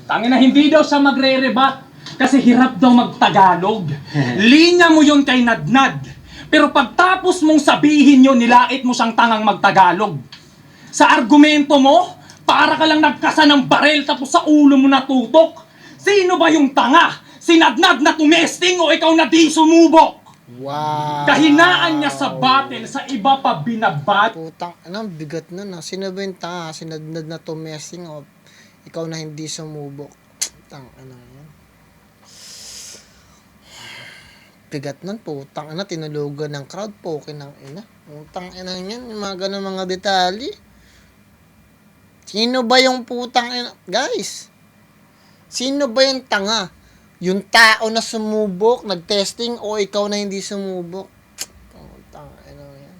Tangina, hindi daw siya magre-rebat kasi hirap daw magtagalog. Linya mo yun kay Nadnad. Pero pagtapos mong sabihin yun, nilait mo siyang tangang magtagalog. Sa argumento mo, para ka lang nagkasa ng barel tapos sa ulo mo natutok. Sino ba yung tanga? Sinadnad na tumesting o ikaw na di sumubok? Wow. Kahinaan niya sa battle, sa iba pa binabat. Putang, bigat nun Sino ba yung tanga? Sinadnad na tumesting o ikaw na hindi sumubok? Yan. Bigat nun, putang tinulugan ng crowd, pokin ng ina. Putang ina yan, yung mga ganun mga detalye. Sino ba yung putang ina? Guys, sino ba yung tanga? Yung tao na sumubok, nag-testing, o ikaw na hindi sumubok? Putang ina yan.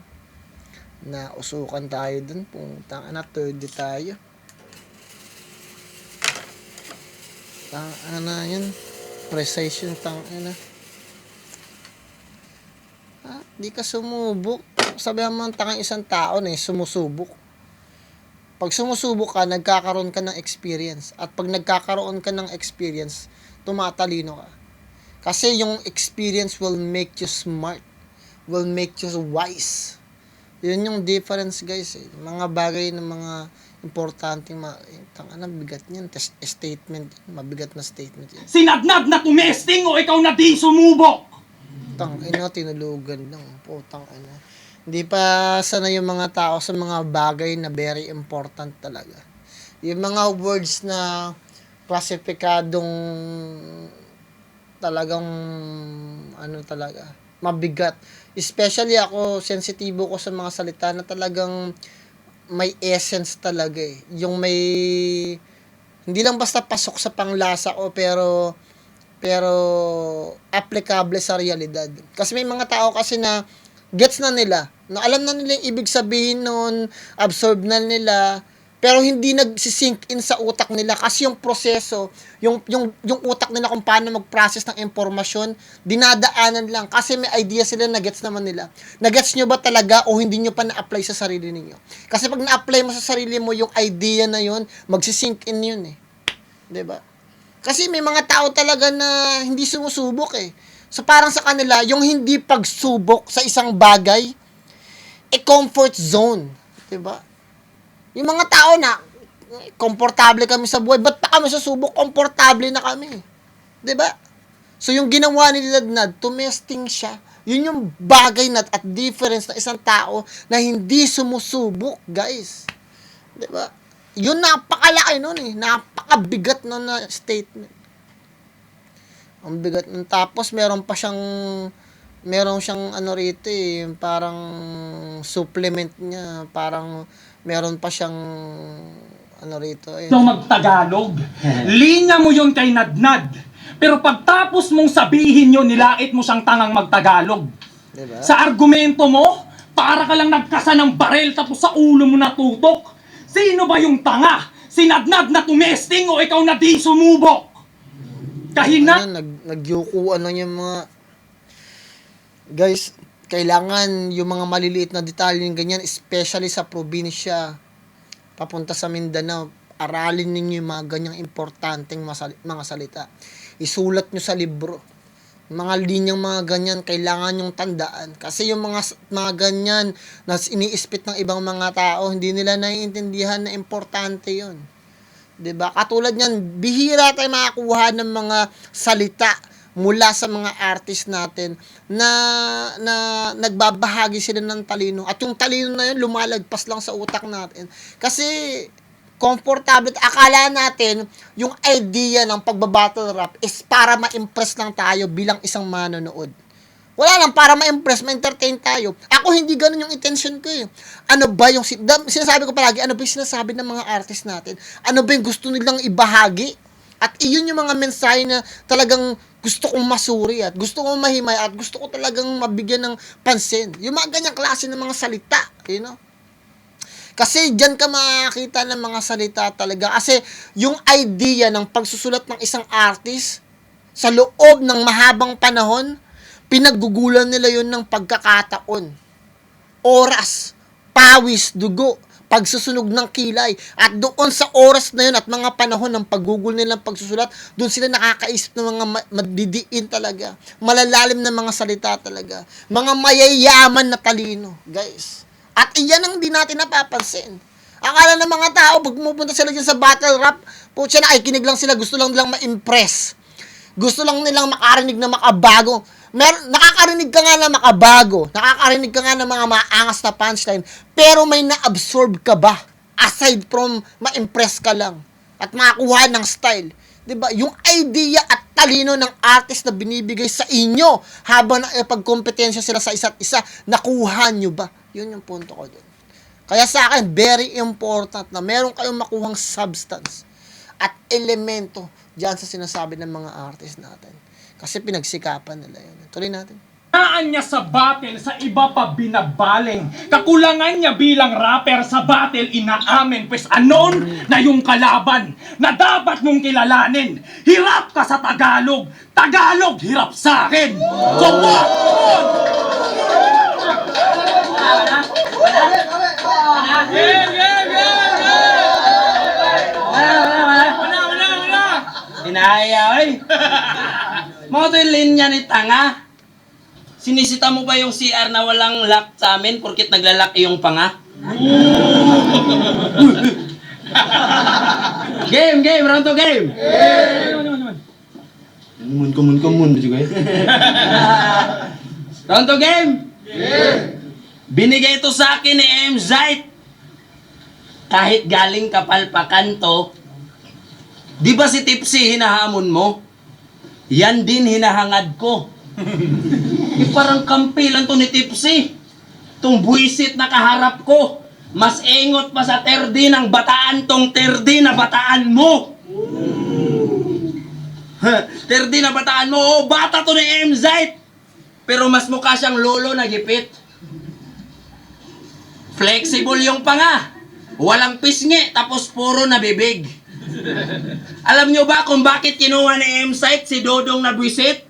Nausukan tayo dun, putang ina, third tayo. Tang ina yan. Precise yung tang ina. Di ka sumubok. Sabihan mo ang tangang isang tao na sumusubok. Pag sumusubok ka, nagkakaroon ka ng experience. At pag nagkakaroon ka ng experience, tumatalino ka. Kasi yung experience will make you smart. Will make you wise. Yun yung difference, guys. Mga bagay ng mga importanteng bigat niyan. Statement. Mabigat na statement yan. Sinadnad na tumesting o ikaw na di sumubok? Putang ina, tinulugan lang. Putang ina. Hindi pa sana yung mga tao sa mga bagay na very important talaga. Yung mga words na klasifikadong talagang mabigat. Especially ako, sensitibo ko sa mga salita na talagang may essence talaga Yung may hindi lang basta pasok sa panglasa ko pero applicable sa realidad. Kasi may mga tao kasi na gets na nila, na alam na nila yung ibig sabihin nun, absorb na nila, pero hindi nagsisink in sa utak nila kasi yung proseso, yung utak nila kung paano mag-process ng impormasyon, dinadaanan lang kasi may idea sila na gets naman nila. Na-gets nyo ba talaga o hindi nyo pa na-apply sa sarili ninyo? Kasi pag na-apply mo sa sarili mo yung idea na yun, magsisink in yun Diba? Kasi may mga tao talaga na hindi sumusubok So parang sa kanila, yung hindi pagsubok sa isang bagay, comfort zone. Diba? Yung mga tao na, komportable kami sa buhay, ba't pa kami susubok? Komportable na kami. Diba? So yung ginawa ni Ladnad, tumesting siya. Yun yung bagay na at difference na isang tao na hindi sumusubok, guys. 'Di ba? Yun napakalaki nun eh. Napakabigat nun na statement. Ang bigat nun. Tapos meron siyang ano rito eh, parang supplement niya, parang meron pa siyang ano rito eh. So magtagalog. Linya mo yun kay Nadnad. Pero pagtapos mong sabihin yun, nilait mo siyang tangang magtagalog. Diba? Sa argumento mo, para ka lang nagkasa ng barel tapos sa ulo mo natutok. Sino ba yung tanga? Si Nadnad na tumesting o ikaw na di sumubok? Kahina... Ayan, nagyukuan lang yung mga... Guys, kailangan yung mga maliliit na detalye yung ganyan, especially sa probinsya, papunta sa Mindanao, aralin ninyo yung mga ganyang importanteng mga salita. Isulat nyo sa libro. Mga linyang mga ganyan, kailangan yung tandaan. Kasi yung mga ganyan na iniispit ng ibang mga tao, hindi nila naiintindihan na importante yun. 'Di ba? Katulad niyan, bihira tayo makakuha ng mga salita mula sa mga artist natin na nagbabahagi sila ng talino. At yung talino na yun, lumalagpas lang sa utak natin. Kasi komportable. Akala natin, yung idea ng pagbabattle rap is para ma-impress lang tayo bilang isang manonood. Wala lang, para ma-impress, ma-entertain tayo. Ako, hindi ganun yung intention ko eh. Ano ba yung, sinasabi ko palagi, ano ba yung sinasabi ng mga artist natin? Ano ba yung gusto nilang ibahagi? At iyon yung mga mensahe na talagang gusto kong masuri at gusto kong mahimay at gusto ko talagang mabigyan ng pansin. Yung mga ganyang klase ng mga salita, you know? Kasi dyan ka makakita ng mga salita talaga. Kasi yung idea ng pagsusulat ng isang artist sa loob ng mahabang panahon, pinaggugulan nila yun ng pagkakataon, oras, pawis, dugo, pagsusunog ng kilay. At doon sa oras na yun at mga panahon ng paggugol nilang pagsusulat, doon sila nakakaisip ng mga madidiin talaga, malalalim na mga salita talaga, mga mayayaman na talino, guys. At iyan ang di natin napapansin. Akala ng mga tao, pag pumupunta sila dyan sa battle rap, putya na, ay kinig lang sila, gusto lang nilang ma-impress. Gusto lang nilang makarinig na makabago. Nakakarinig ka nga na makabago, nakakarinig ka nga ng mga maangas na punchline, pero may na-absorb ka ba? Aside from ma-impress ka lang at makakuha ng style. 'Di ba? Yung idea at talino ng artist na binibigay sa inyo habang pagkompetensya sila sa isa't isa, nakuha nyo ba? Yun yung punto ko doon. Kaya sa akin, very important na meron kayong makuhang substance at elemento diyan sa sinasabi ng mga artist natin. Kasi pinagsikapan nila yun. Tuloy natin. Naan niya sa battle, sa iba pa binabaling. Kakulangan niya bilang rapper sa battle, inaamin. Pues anon na yung kalaban na dapat mong kilalanin. Hirap ka sa Tagalog. Tagalog, hirap sa akin. So what? Inaya, oy. Mga to yung linya ni tanga. Sinisita mo ba yung CR na walang lock sa amin porkit naglalak yung panga? Game, round to game. Mun juga ya. Round to game. Binigay ito sa akin ni M. Zite. Kahit galing kapalpakan to, di ba si Tipsy hinahamon mo? Yan din hinahangad ko. Parang kampilan to ni Tipsy. Itong buwisit na kaharap ko. Mas engot pa sa terdi ng bataan tong terdi na bataan mo. Terdi na bataan mo. Oh, bata to ni M. Zite. Pero mas mukha siyang lolo na gipit. Flexible yung panga. Walang pisngi, tapos puro na bibig. Alam nyo ba kung bakit kinuha ni M-Site si Dodong na buwisit?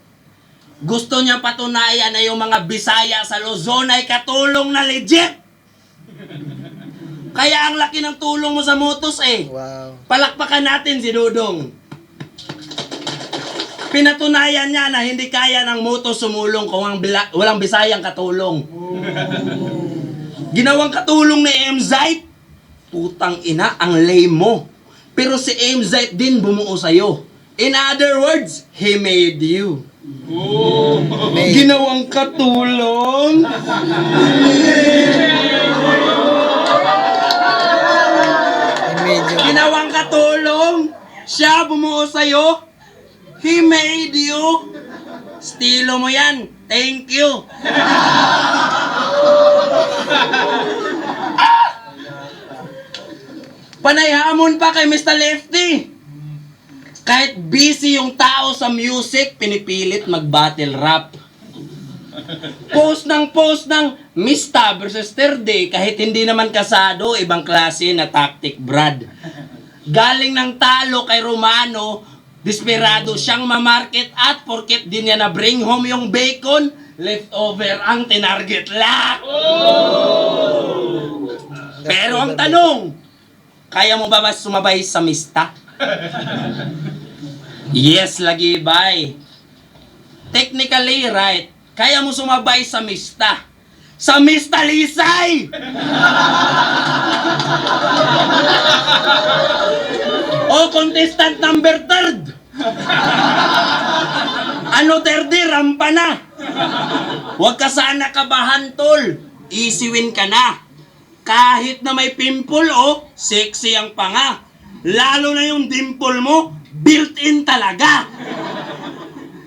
Gusto niya patunayan na yung mga Bisaya sa Luzon ay katulong na legit. Kaya ang laki ng tulong mo sa Motos eh. Wow. Palakpakan natin si Dodong. Pinatunayan niya na hindi kaya ng Motos sumulong kung walang Bisayang katulong. Ginawang katulong ni M-Zite. Putang ina, ang lame mo. Pero si M-Zite din bumuo sa'yo. In other words, he made you. May, Ginawang katulong. medyo, Ginawang katulong. Siya bumuo sa'yo. He made you. Estilo mo yan. Thank you. Panay hamon pa kay Mr. Lefty. Kahit busy yung tao sa music, pinipilit mag-battle rap. Post ng Mista versus Thursday kahit hindi naman kasado, ibang klase na tactic Brad. Galing ng talo kay Romano, desperado siyang mamarket at porket din niya na bring home yung bacon, leftover ang tinarget lahat. Pero ang tanong, kaya mo ba mas sumabay sa Mista? Yes, lagi bay. Technically right. Kaya mo sumabay sa Mista. Sa Mista Lisay! O contestant number 3. Ano 3? Rampa na. Huwag ka sana kabahan, tol. Easy win ka na. Kahit na may pimple o sexy ang panga. Lalo na yung dimple mo, built-in talaga.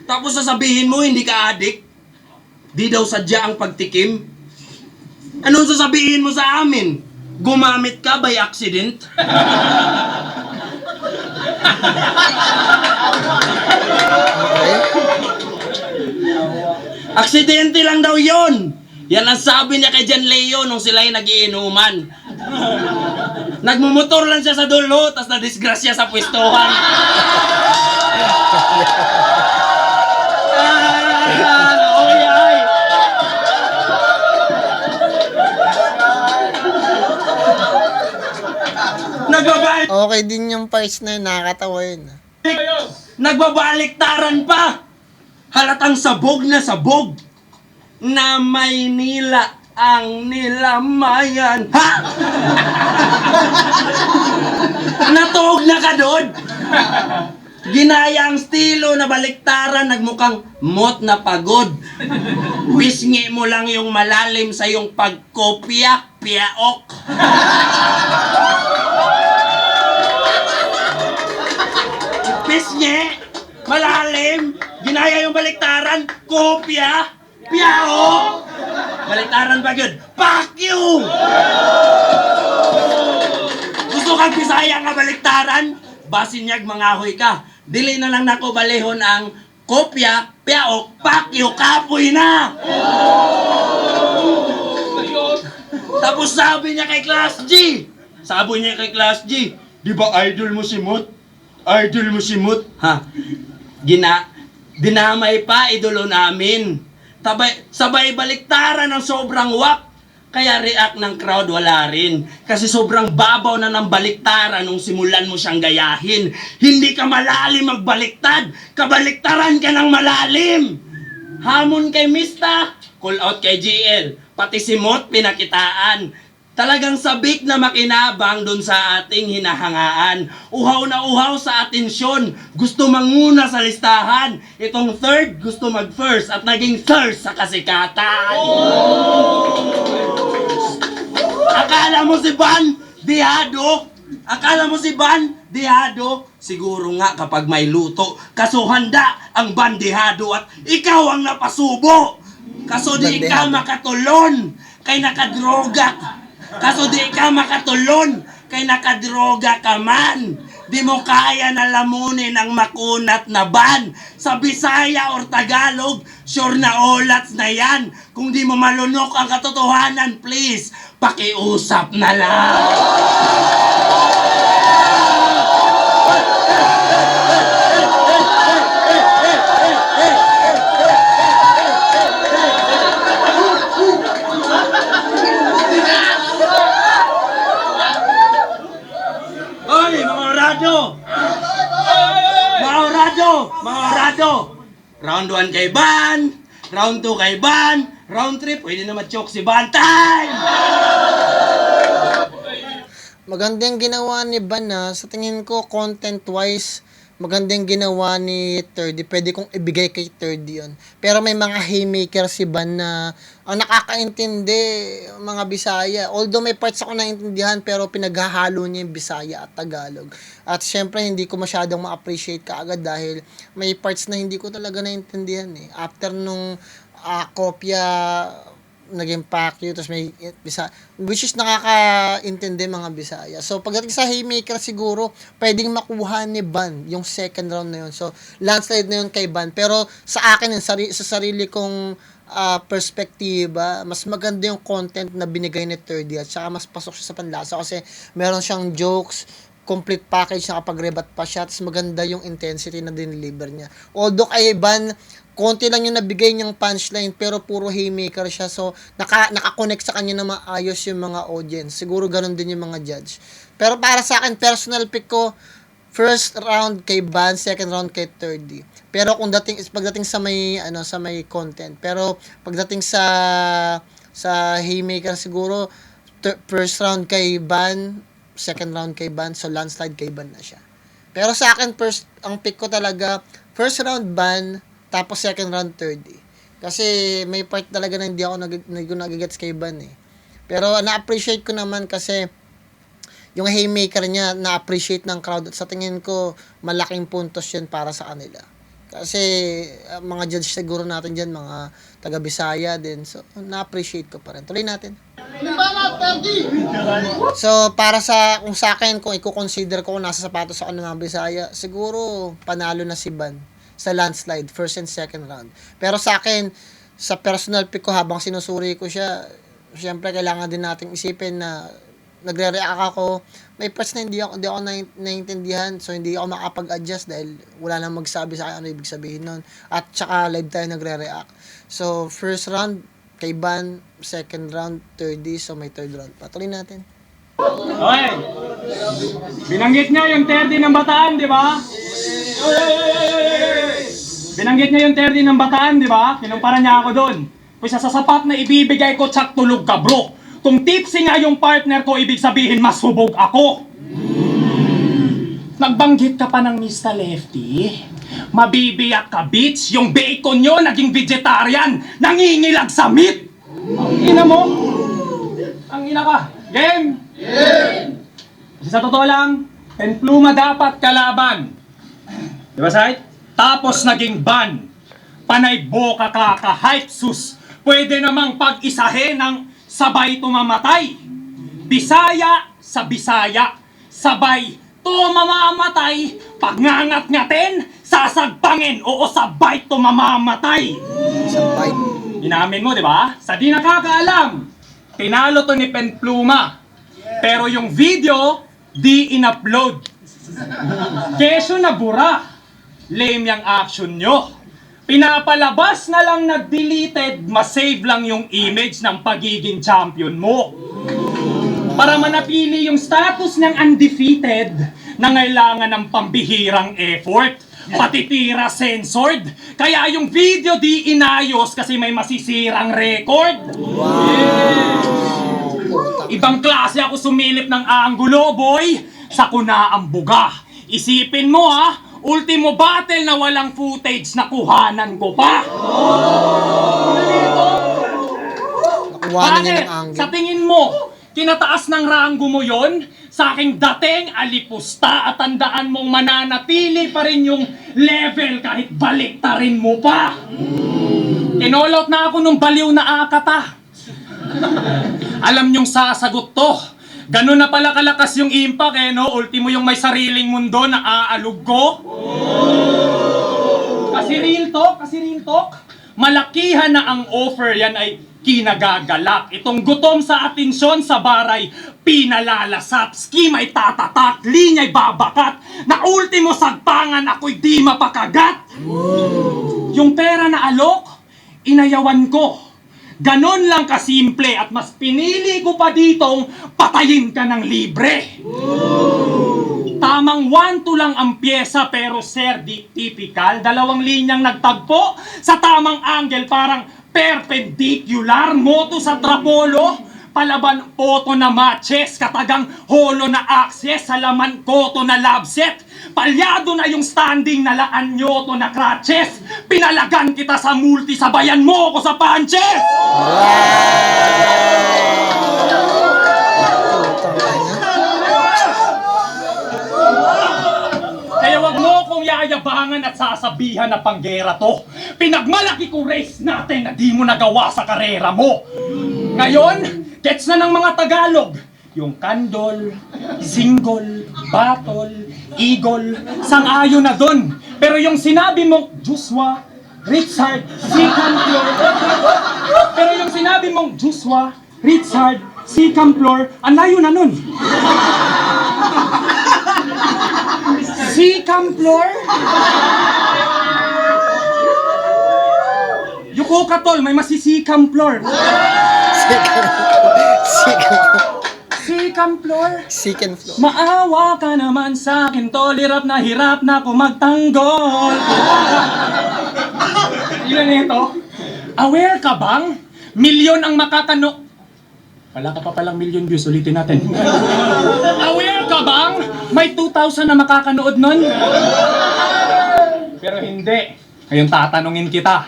Tapos sasabihin mo hindi ka addict. Di daw sadya ang pagtikim. Anong sasabihin mo sa amin? Gumamit ka by accident? Aksidente lang daw yon. Yan ang sabi niya kay Jan Leo nung sila'y nagiinuman. Nagmumotor lang siya sa dulo, tas nadisgrasya sa pwestuhan. Oy, ay. okay din yung parts na yun, nakakatawa yun. Nagbabaliktaran pa. Halatang sabog na sabog. Na Maynila ang nilamayan. Ha? Natuog na ka doon. Ginaya ang estilo na baliktaran, nagmukhang mot na pagod. Pisngi mo lang yung malalim sa iyong pagkopya, piaok. Pisngi, malalim, ginaya yung baliktaran, kopya, piaok. Baliktaran ba yun? Fuck you! Gusto kang Bisaya nga baliktaran? Basinyag mangahoy ka. Dili na lang nako balehon ang kopya, piaok, fuck you, kapoy na! Tapos sabi niya kay Class G. Sabi niya kay Class G, di ba idol mo si Mut? Idol mo si Mut? Ha? Dinamay pa idolo namin. Sabay baliktaran ng sobrang wak. Kaya react ng crowd wala rin. Kasi sobrang babaw na ng baliktaran nung simulan mo siyang gayahin. Hindi ka malalim magbaliktad. Kabaliktaran ka ng malalim. Hamon kay Mista, call out kay GL. Pati si Mot pinakitaan. Talagang sabik na makinabang dun sa ating hinahangaan. Uhaw na uhaw sa atensyon. Gusto manguna sa listahan. Itong third, gusto mag-first at naging first sa kasikatan. Akala mo si Ban, dihado? Akala mo si Ban, dihado? Siguro nga kapag may luto, kaso handa ang bandihado at ikaw ang napasubo. Kaso di ka makatulon, kay nakadroga. Kaso di ka makatulon, kay nakadroga ka man. Di mo kaya na lamunin ang makunat na ban. Sa Bisaya or Tagalog, sure na olats na yan. Kung di mo malunok ang katotohanan, please, pakiusap na lang. Oy, mga orado! Mga orado! Mga orado! Round 1 kay Ban, round 2 kay Ban, round 3 pwede na ma-choke si Ban. Time! Maganda yung ginawa ni Ban na sa tingin ko content-wise magandang ginawa ni 30. Pwede kong ibigay kay 30 yun. Pero may mga haymaker si Ban na ang nakakaintindi, mga Bisaya. Although may parts ako naintindihan, pero pinaghahalo niya yung Bisaya at Tagalog. At syempre, hindi ko masyadong ma-appreciate kaagad dahil may parts na hindi ko talaga naintindihan eh. After nung kopya, naging Pacquiao, tapos may Bisaya, which is nakakaintindi mga Bisaya. So, pagdating sa haymaker siguro, pwedeng makuha ni Ban yung second round na yun. So, landslide na yun kay Ban. Pero sa akin, sa sarili kong perspektiba, mas maganda yung content na binigay ni 30 at saka mas pasok siya sa panlasa kasi meron siyang jokes, complete package, nakapag-rebat pa siya, tapos maganda yung intensity na dineliver niya. Although kay Ban, konti lang yung nabigay niyang punchline pero puro haymaker siya, so naka-connect sa kanya na maayos yung mga audience. Siguro ganun din yung mga judge. Pero para sa akin, personal pick ko, first round kay Ban, second round kay 30. Pero pagdating sa may content, pero pagdating sa haymaker siguro first round kay Ban, second round kay Ban, so landslide kay Ban na siya. Pero sa akin, ang pick ko talaga, first round Ban, tapos second round 30. Kasi may part talaga na hindi ako nagigets kay Ban eh. Pero na-appreciate ko naman kasi yung haymaker niya na-appreciate ng crowd at sa tingin ko malaking puntos yun para sa kanila. Kasi mga judge siguro natin dyan, mga taga-Bisaya din. So, na-appreciate ko pa rin. Tuloy natin. Halimbawa, 30. So, kung sa akin, kung i-consider ko kung nasa sapatos ako ng mga Bisaya, siguro panalo na si Ban sa landslide, first and second round. Pero sa akin, sa personal pick ko habang sinusuri ko siya, syempre kailangan din nating isipin na nagre-react ako. May parts na hindi ako naiintindihan, so hindi ako makapag-adjust dahil wala nang magsabi sa akin ano ibig sabihin nun. At saka live tayo nagre-react. So, first round kay Ban, second round 30, so may third round pa. Tuloy natin. Okay. Binanggit niya yung 30 ng Bataan, di ba? Binanggit niya yung 30 ng Bataan, di ba? Kinumpara niya ako doon. Kung sa sapat na ibibigay ko, tsak tulog ka, bro. Kung tipsy nga yung partner ko, ibig sabihin mas hubog ako. Nagbanggit ka pa ng Mr. Lefty. Mabibiyak ka, bitch. Yung bacon nyo naging vegetarian. Nangingilag sa meat. Ang ina mo. Ang ina ka. Game? Game! Kasi sa totoo lang, Penpluma dapat kalaban. Di ba, Sai? Tapos naging ban. Panay boka ka-hype sus. Pwede namang pag-isahin ng sabay tumamatay. Bisaya sa Bisaya. Sabay tumamamatay. Pagngangat-ngatin, sasagpangin. Oo, sabay tumamamatay. Sabay. Inamin mo, di ba? Sa di nakakaalam, tinalo to ni Penpluma. Pero yung video, di in-upload. Keso na bura. Lame yung action nyo. Pinapalabas na lang na deleted, masave lang yung image ng pagiging champion mo. Para manapili yung status ng undefeated, na ngailangan ng pambihirang effort. Pati tira censored. Kaya yung video di inayos kasi may masisirang record. Ibang klase ako sumilip ng anggulo, boy. Sa kuna ang buga. Isipin mo ha, ultimo battle na walang footage na kuhanan ko pa. Nakuha niya ng Bakit? angle. Sa tingin mo, kinataas ng ranggo mo yon? Sa aking dating alipusta at tandaan mong mananatili pa rin yung level kahit baliktarin mo pa. Tinolot na ako nung baliw na akata. Alam nyong sasagot to. Ganun na pala kalakas yung impact eh, no? Ultimo yung may sariling mundo na aalog ko. Kasi real talk, malakihan na ang offer, yan ay kinagagalak. Itong gutom sa atensyon sa baray, pinalalasap, scheme ay tatatak, linya'y babakat, na ultimo sagpangan ako'y di mapakagat. Yung pera na alok, inayawan ko. Ganon lang kasimple at mas pinili ko pa ditong patayin ka ng libre. Tamang 1-2 lang ang pyesa pero sir, di typical. Dalawang linyang nagtagpo sa tamang angle parang perpendicular. Moto sa trapolo, palaban photo na matches, katagang holo na access, salaman koto na love set, palyado na yung standing na laan nyo to na crutches, pinalagan kita sa multi, sabayan mo ko sa punches! Kaya wag mo kong yayabangan at sasabihan na panggera to. Pinagmalaki ko race natin na di mo nagawa sa karera mo. Ngayon, gets na ng mga Tagalog. Yung kandol, single, battle, eagle, sang-ayon na dun. Pero yung sinabi mong Joshua, Richard, Sicamplor. Pero yung sinabi mong Joshua, Richard, Sicamplor, ang layo na nun. Sicamplor? Yuko ka tol, may masisikamplor. Sicamplor? Second floor. Maawa ka naman sa akin tol, hirap na ako magtanggol. Ilan ito? Aware ka bang? Milyon ang makakano... Wala ka pa palang million views, ulitin natin. Aware ka bang? May 2,000 na makakanood nun? Pero hindi. Ngayon tatanungin kita,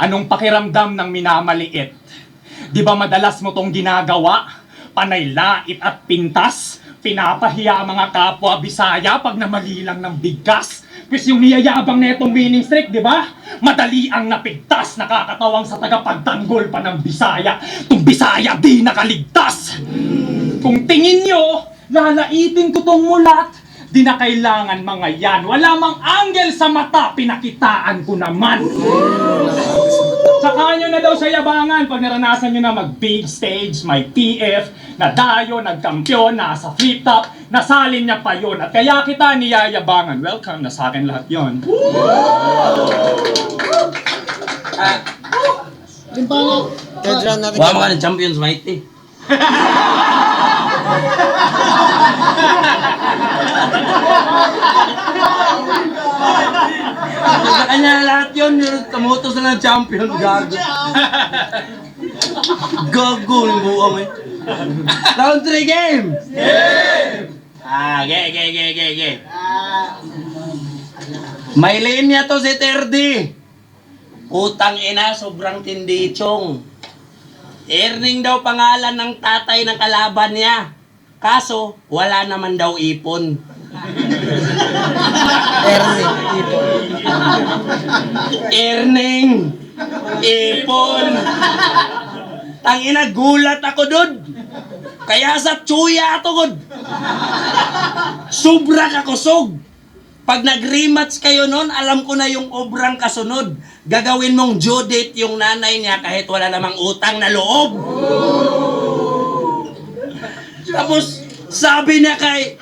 anong pakiramdam ng minamaliit? Di ba madalas mo tong ginagawa? Panay lait at pintas? Pinapahiya ang mga kapwa Bisaya pag namali lang ng bigkas? Pues yung niyayabang na itong winning streak, di ba? Madali ang napigtas, nakakatawang sa tagapagtanggol pa ng Bisaya. Itong Bisaya di nakaligtas! Kung tingin nyo, lalaitin ko tong mulat, di na kailangan mga yan. Wala mang angle sa mata, pinakitaan ko naman. Saka nyo na daw sa yabangan pag naranasan nyo na mag-big stage, may PF, na dayo, nagkampiyon, nasa flip top, nasalin niya pa yun. At kaya kita niyayabangan. Welcome na sa akin lahat yun. Limbangan. Third round natin. Huwag mo ka ng Champions Mighty. Sa kanya lahat yun, yung tumutos na ng champion, gago. Gago, yung buka mo eh. Round 3 game! Ge. May linya to si Terdi. Putang ina, sobrang tindi chong. Earning daw pangalan ng tatay ng kalaban niya. Kaso, wala naman daw ipon. Earning. Ipon. Tangina, gulat ako dun. Kaya sa tsuya ako god. Sobra ka kusog. Pag nag-rematch kayo nun, alam ko na yung obrang kasunod. Gagawin mong due date yung nanay niya kahit wala namang utang na loob. Tapos, sabi niya kay,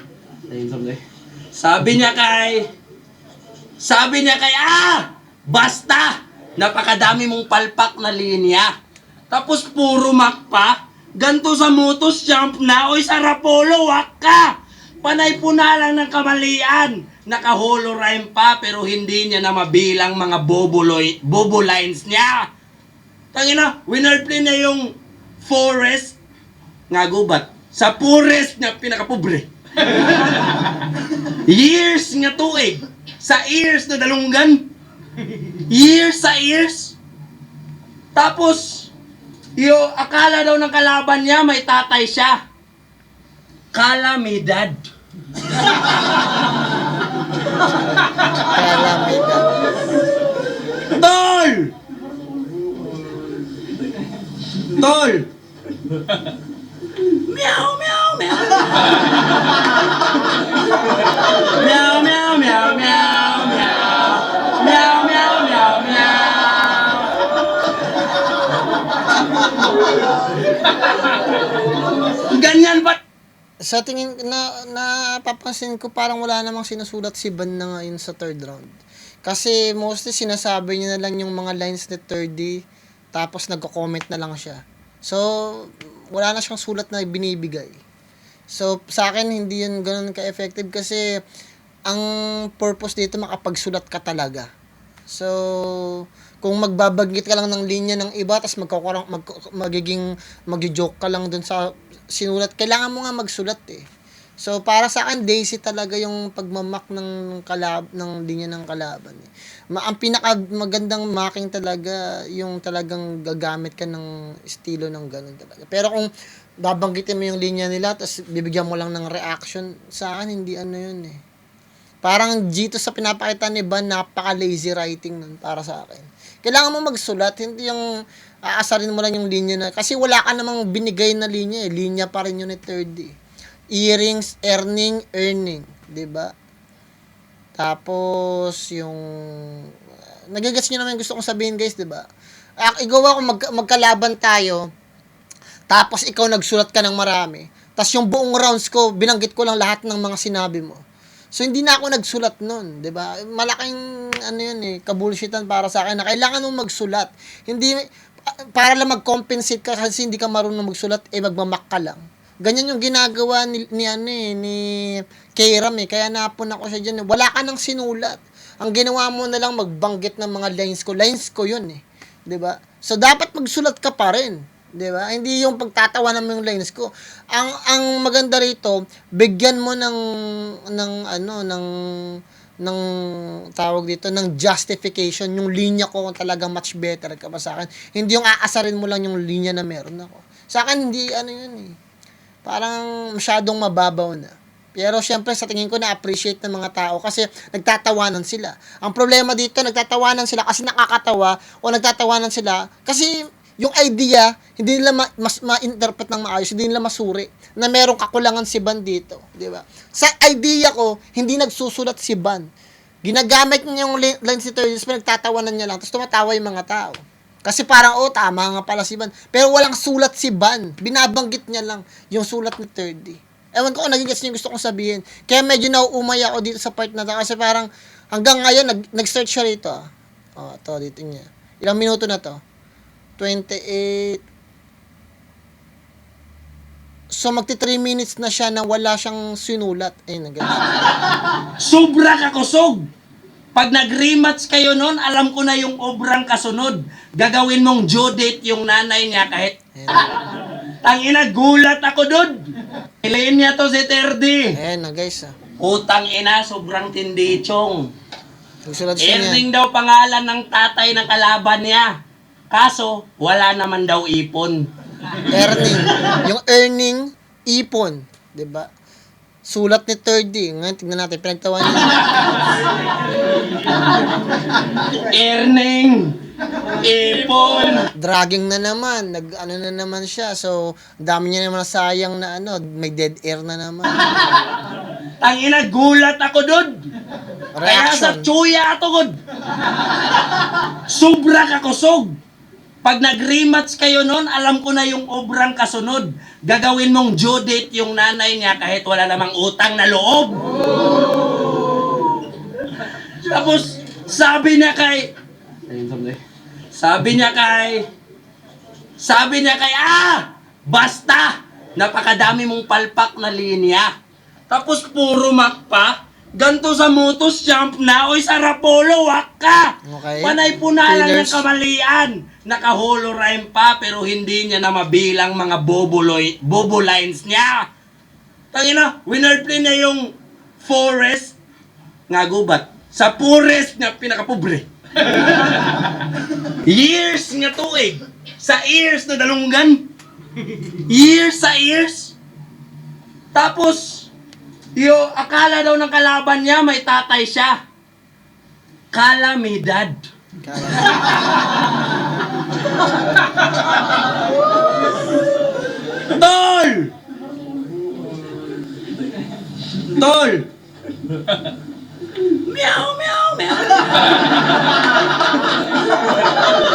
basta, napakadami mong palpak na linya. Tapos puro mak pa, ganto sa motos jump na, oy sa Rapolo, wak ka. Panay po na lang ng kamalian. Naka-holo rhyme pa, pero hindi niya na mabilang mga bobo lines niya. Tangina, winner play niya yung forest, nga gubat. Sa forest niya, pinakapobre. Years nga tuig. Sa ears na dalunggan. Years sa ears. Tapos, akala daw ng kalaban niya, may tatay siya. Kalamidad. Tol! Meow, meow, meow. Meow, meow, meow, meow, meow. Meow, meow, meow, meow. Ganyan ba? Sa tingin napapansin ko parang wala namang sinusulat si Van na ngayon sa third round. Kasi mostly sinasabi niya na lang yung mga lines ni 3D tapos nagko-comment na lang siya. So wala na siyang sulat na binibigay. So sa akin hindi yun ganoon ka-effective kasi ang purpose dito makapagsulat ka talaga. So Kung magbabanggit ka lang ng linya ng iba, tapos magjo-joke ka lang dun sa sinulat, kailangan mo nga magsulat eh. So, para sa akin, lazy talaga yung pagmamak ng linya ng kalaban. Eh. Ang pinakamagandang marking talaga, yung talagang gagamit ka ng estilo ng ganun talaga. Pero kung babanggitin mo yung linya nila, tapos bibigyan mo lang ng reaction, sa akin, hindi ano yun eh. Parang dito sa pinapakita ni Van, napaka-lazy writing nun para sa akin. Kailangan mo magsulat, hindi yung aasarin mo lang yung linya na, kasi wala ka namang binigay na linya eh. Linya pa rin yun ni 3D. Earrings, earning, 'di ba? Tapos yung nagigets niyo naman yung gusto kong sabihin, guys, 'di ba? Igawa ko magkalaban tayo. Tapos ikaw nagsulat ka ng marami. Tapos yung buong rounds ko, binanggit ko lang lahat ng mga sinabi mo. So hindi na ako nagsulat noon, 'di ba? Malaking ano 'yun eh, kabulshitan para sa akin na kailangan mong magsulat. Hindi para lang mag-compensate ka kasi hindi ka marunong magsulat, magmamak ka lang. Ganyan yung ginagawa ni Kairam eh. Kaya napun ako siya dyan. Wala ka nang sinulat. Ang ginawa mo na lang magbanggit ng mga lines ko. Lines ko yun eh. 'Di ba? So dapat magsulat ka pa rin. 'Di ba? Hindi yung pagtatawanan mo yung lines ko. Ang maganda rito, bigyan mo ng tawag dito, ng justification yung linya ko kung talagang much better ka pa sa akin. Hindi yung aasarin mo lang yung linya na meron ako. Sa akin hindi ano yun eh. Parang masyadong mababaw na. Pero syempre sa tingin ko na-appreciate ng mga tao kasi nagtatawanan sila. Ang problema dito, nagtatawanan sila kasi nakakatawa o nagtatawanan sila kasi yung idea, hindi nila ma-interpret ng maayos, hindi nila masuri na merong kakulangan si Van dito. Di ba? Sa idea ko, hindi nagsusulat si Van. Ginagamit niya yung lines ni Turtles, pero nagtatawanan niya lang, tapos tumatawa yung mga tao. Kasi parang, tama nga pala si Van. Pero walang sulat si Van. Binabanggit niya lang yung sulat ni 3D. Ewan ko kung naging gets niyo yung gusto kong sabihin. Kaya medyo nauumay ako dito sa part na to. Kasi parang hanggang ngayon, nag-start siya rito. Ito, dito niya. Ilang minuto na to? 28. So, magti 3 minutes na siya na wala siyang sinulat. Ayun, nag-gets. Sobra ka kusog. Pag nag-rematch kayo nun, alam ko na yung obrang kasunod. Gagawin mong due date yung nanay niya kahit... Tangina, gulat ako dun. Ilayin niya to si Terdy. Ayan na guys. Utang ina, sobrang tindi, chong. Nagsulat siya niya. Erning daw pangalan ng tatay ng kalaban niya. Kaso, wala naman daw ipon. Earning. Yung earning, ipon. 'Di ba? Sulat ni 3D. Ngayon, tignan natin. Pinagtawan niya. Earning. Ipon. Dragging na naman. Nag-ano na naman siya. So, dami niya naman sayang na may dead air na naman. Tangina, gulat ako dun. Kaya sa Reaction. tsuya ato gud. Sobra ka kusog. Pag nag-rematch kayo nun, alam ko na yung obrang kasunod. Gagawin mong due date yung nanay niya kahit wala namang utang na loob. Tapos, sabi niya kay, basta, napakadami mong palpak na linya. Tapos, puro mak pa. Ganto sa Motos Champ na, oy sa Rapolo, wak ka! Okay. Panay po na lang Fillers. ng kamalian. Naka-holo rhyme pa, pero hindi niya na mabilang mga bobo lines niya. Tangina, winner play niya yung Forest, nga gubat, sa Forest nga pinakapobre. Years nga tuig. Sa ears na dalunggan. Years sa ears. Tapos, akala daw ng kalaban niya may tatay siya. Kalamidad. Tol! Tol! Meow, meow, meow.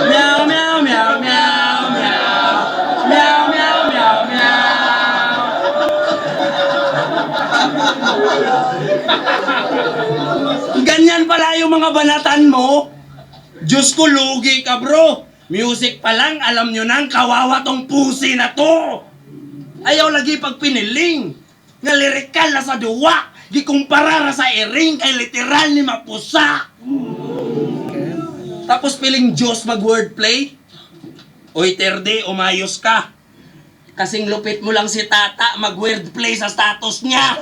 Meow, meow, meow, meow, meow. Meow, meow, meow, meow. Ganyan pala yung mga banatan mo. Diyos ko, lugi ka bro. Music pa lang, alam nyo nang kawawa tong pusi na to. Ayaw lagi pag piniling. Nga lirikal na sa duwa. Gikumpara ra sa iring kay literal ni mapusa. Tapos piling Diyos mag-wordplay. Oy, Terde, umayos ka. Kasing lupit mo lang si Tata mag-wordplay sa status niya.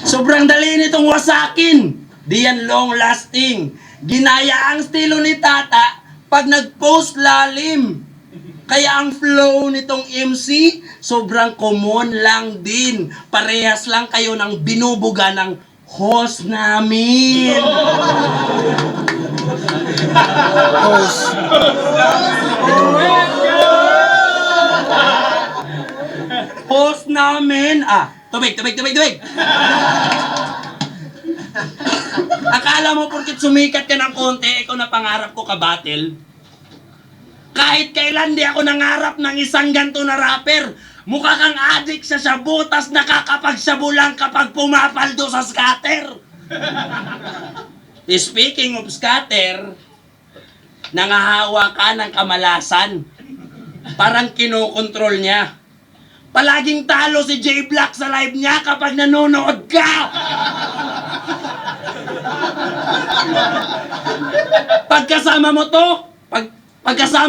Sobrang dali nitong wasakin. Di yan long lasting. Ginaya ang estilo ni Tata pag nag-post lalim. Kaya ang flow nitong MC, sobrang common lang din. Parehas lang kayo ng binubuga ng host namin. Host. Host namin. Tubig. Akala mo porkit sumikat ka ng konti, ikaw na pangarap ko ka-battle? Kahit kailan di ako nangarap ng isang ganto na rapper. Mukha kang adik sa shabu, tas nakakapagsabu lang kapag pumapaldo sa scatter. Speaking of scatter, nangahawa ka ng kamalasan. Parang kinokontrol niya. Palaging talo si J Black sa live niya kapag nanonood ka. Pagkasama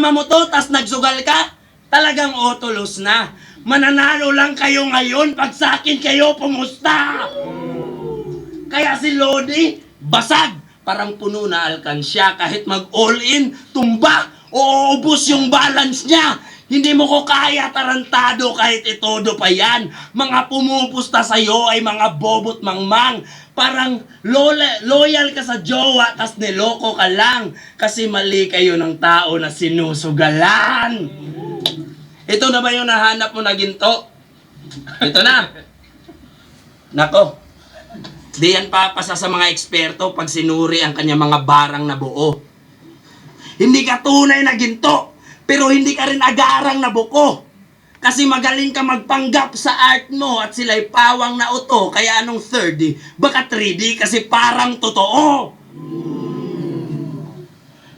mo to, tas nagsugal ka, talagang otolos na. Mananalo lang kayo ngayon pag sa akin kayo pumusta. Kaya si Lodi, basag. Parang puno na alkansya. Kahit mag-all-in, tumba, o ubos yung balance niya. Hindi mo ko kaya, tarantado, kahit itodo pa yan. Mga pumupusta sa'yo ay mga bobot mangmang. Parang loyal ka sa jowa, tas niloko ka lang. Kasi mali kayo ng tao na sinusugalan. Ito na ba yung nahanap mo na ginto? Ito na. Nako. Di yan papasa sa mga eksperto pag sinuri ang kanyang mga barang na buo. Hindi ka tunay na ginto, pero hindi ka rin agarang na buko. Kasi magaling ka magpanggap sa art mo at sila'y pawang na uto. Kaya anong 3D? Baka 3D kasi parang totoo.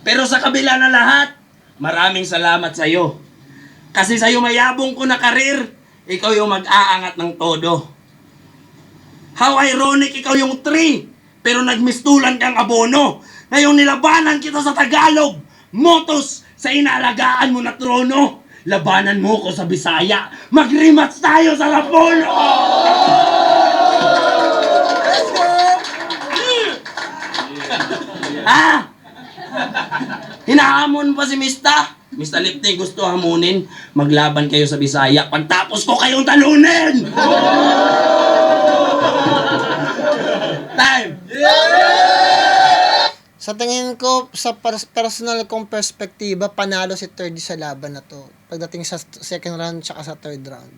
Pero sa kabila na lahat, maraming salamat sa'yo. Kasi sa'yo mayabong ko na karir, ikaw yung mag-aangat ng todo. How ironic, ikaw yung 3, pero nagmistulan kang abono. Ngayon nilabanan kita sa Tagalog. Motos sa inaalagaan mo na trono. Labanan mo ko sa Bisaya. Mag-rematch tayo sa Rapolo! Let's go! Hinahamon pa si Mista? Mr. Lipty, gusto hamunin? Maglaban kayo sa Bisaya. Pagtapos ko kayong talunin! Time! Sa tingin ko, sa personal kong perspektiba, panalo si 3D sa laban na to. Pagdating sa second round tsaka sa third round.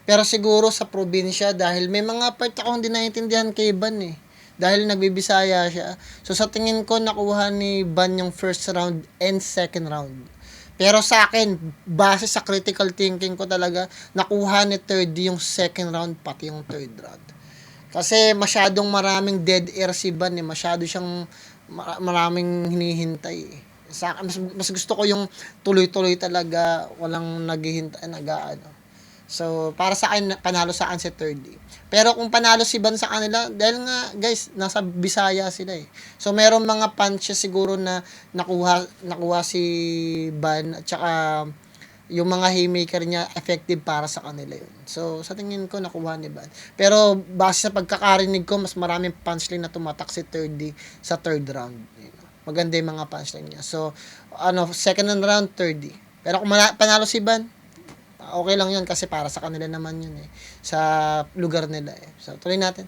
Pero siguro sa probinsya, dahil may mga part akong hindi naiintindihan kay Ban eh. Dahil nagbibisaya siya. So sa tingin ko, nakuha ni Ban yung first round and second round. Pero sa akin, base sa critical thinking ko talaga, nakuha ni 3D yung second round pati yung third round. Kasi masyadong maraming dead air si Ban eh. Masyado siyang maraming hinihintay eh. Mas gusto ko yung tuloy-tuloy talaga, walang naghihintay, nag-aano. So, para sa akin, panalo sa akin si 3D. Pero kung panalo si Ban sa kanila, dahil nga, guys, nasa Bisaya sila eh. So, meron mga punches siguro na nakuha si Ban, at saka yung mga haymaker niya, effective para sa kanila yun. So, sa tingin ko, nakuha ni Ban. Pero, base sa pagkakarinig ko, mas maraming punchline na tumatak si 3D sa third round. Maganda yung mga punchline niya. So, second round, 3D. Pero kung panalo si Ban, okay lang yun kasi para sa kanila naman yun eh. Sa lugar nila eh. So, tuloy natin.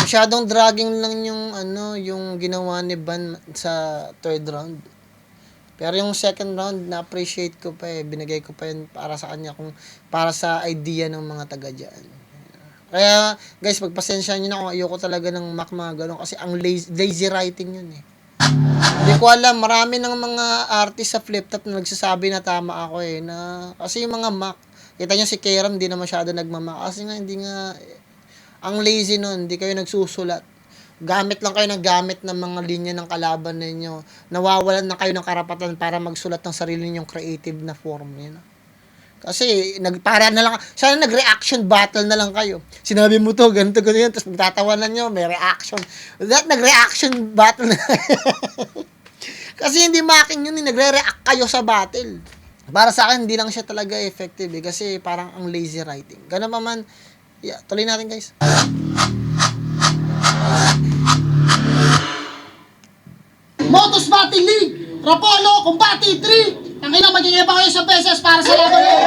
Masyadong dragging lang yung ginawa ni Ban sa third round. Pero yung second round, na-appreciate ko pa eh. Binigay ko pa yun para sa kanya, para sa idea ng mga taga dyan. Kaya, guys, pagpasensya nyo na kung ayoko talaga ng Mac mga gano'n kasi ang lazy writing yun eh. Hindi ko alam, marami ng mga artist sa flip-top na nagsasabi na tama ako eh. Kasi yung mga Mac, kita nyo si Kieran, hindi na masyado nagmamak. Kasi nga, hindi nga, ang lazy nun, hindi kayo nagsusulat. Gamit lang kayo ng gamit ng mga linya ng kalaban ninyo. Nawawalan na kayo ng karapatan para magsulat ng sarili ninyong creative na form. Yun. Kasi, para na lang, sana nag-reaction battle na lang kayo. Sinabi mo to, ganito, ganyan, tapos magtatawanan nyo, may reaction. That, nag-reaction battle na. Kasi hindi making yun, nagre-react kayo sa battle. Para sa akin, hindi lang siya talaga effective kasi parang ang lazy writing. Ganun pa man, yeah, tuloy natin guys. Motos Battle League, Rapolo, Combati 3. Ang ina, magiging pa kayo sa beses para sa laban nyo.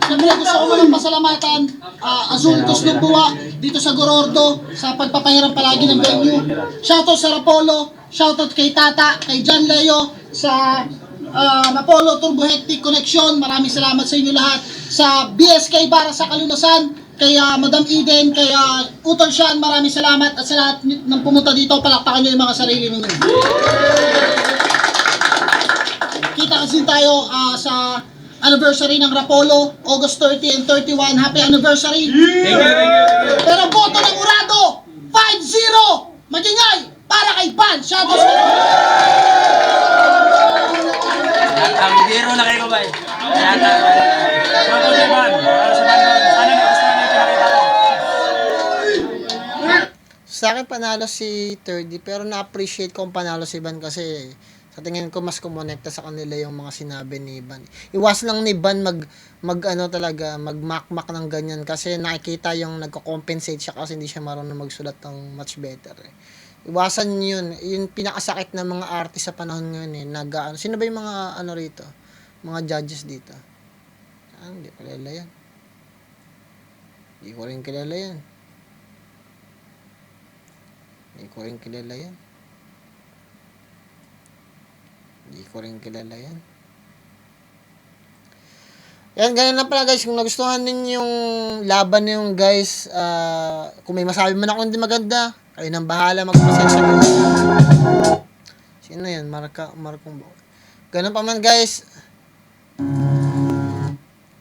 Siyempre, gusto ko lang pasalamatan Azultos ng Buwa dito sa Gorordo sa pagpapahiram palagi ng venue. Shoutout sa Rapolo, shoutout kay Tata, kay John Leo sa Rapolo Turbo Hectic Connection. Maraming salamat sa inyo lahat. Sa BSK para sa Kalunasan, kay Madam Eden, kay Utol Sean, maraming salamat. At sa lahat ng pumunta dito, palakpakan nyo yung mga sarili ninyo. Kita kasi tayo sa anniversary ng Rapolo, August 30 and 31. Happy anniversary! Pero boto ng Urado, 5-0! Magingay! Para kay Ban! Shoutout sa Ang biro na kayo ba? Shoutout kay Ban. Para sa Ban. Sana nagustuhan niyo yung pinakita ko. Sa akin panalo si 30 pero na-appreciate ko ang panalo si Ban kasi sa tingin ko mas kumonekta sa kanila yung mga sinabi ni Ban. Iwas lang ni Ban magmakmak ng ganyan kasi nakikita yung nagko-compensate siya kasi hindi siya marunong magsulat ng much better. Iwasan yun. Yung pinakasakit ng mga artist sa panahon ngayon sino ba yung mga rito? Mga judges dito. Hindi ko kilala yan. Hindi ko rin kilala yan. Hindi ko rin kilala yan. Hindi ko rin kilala yan. Yan, ganyan lang pala guys. Kung nagustuhan ninyo yung laban yung guys, kung may masabi man ako hindi maganda, kayo nang bahala magpasensya. Sino yan? Markong Bawal. Ganun pa man guys.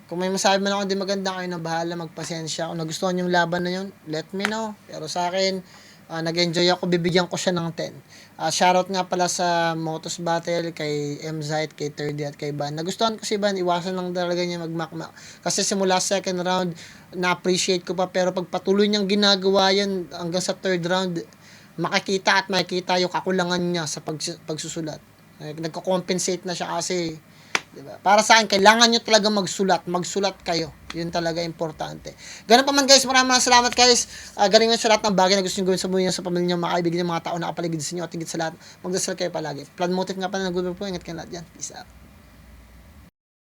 Kung may masabi man ako hindi maganda, kayo nang bahala magpasensya. Kung nagustuhan yung laban na yun, let me know. Pero sa akin, nag-enjoy ako, bibigyan ko siya ng 10. Shoutout nga pala sa Motos Battle, kay MZite, kay 30 at kay Ban. Nagustuhan ko si Ban, iwasan lang talaga niya magmakmak. Kasi simula second round, na-appreciate ko pa, pero pag patuloy niyang ginagawa yan hanggang sa third round, makikita yung kakulangan niya sa pagsusulat. Nagko-compensate na siya kasi, diba? Para sa akin, kailangan nyo talaga magsulat kayo. Yun talaga importante. Ganun pa man guys, maraming salamat guys. Galing sa lahat ng bagay na gusto nyo gawin sa buhay nyo, sa pamilya nyo, mga kaibigan nyo, mga tao na kapaligid sa inyo, at higit sa lahat, magdasal kayo palagi. Plan motive nga pala ng Google po, ingat kayo lahat yan. Peace out.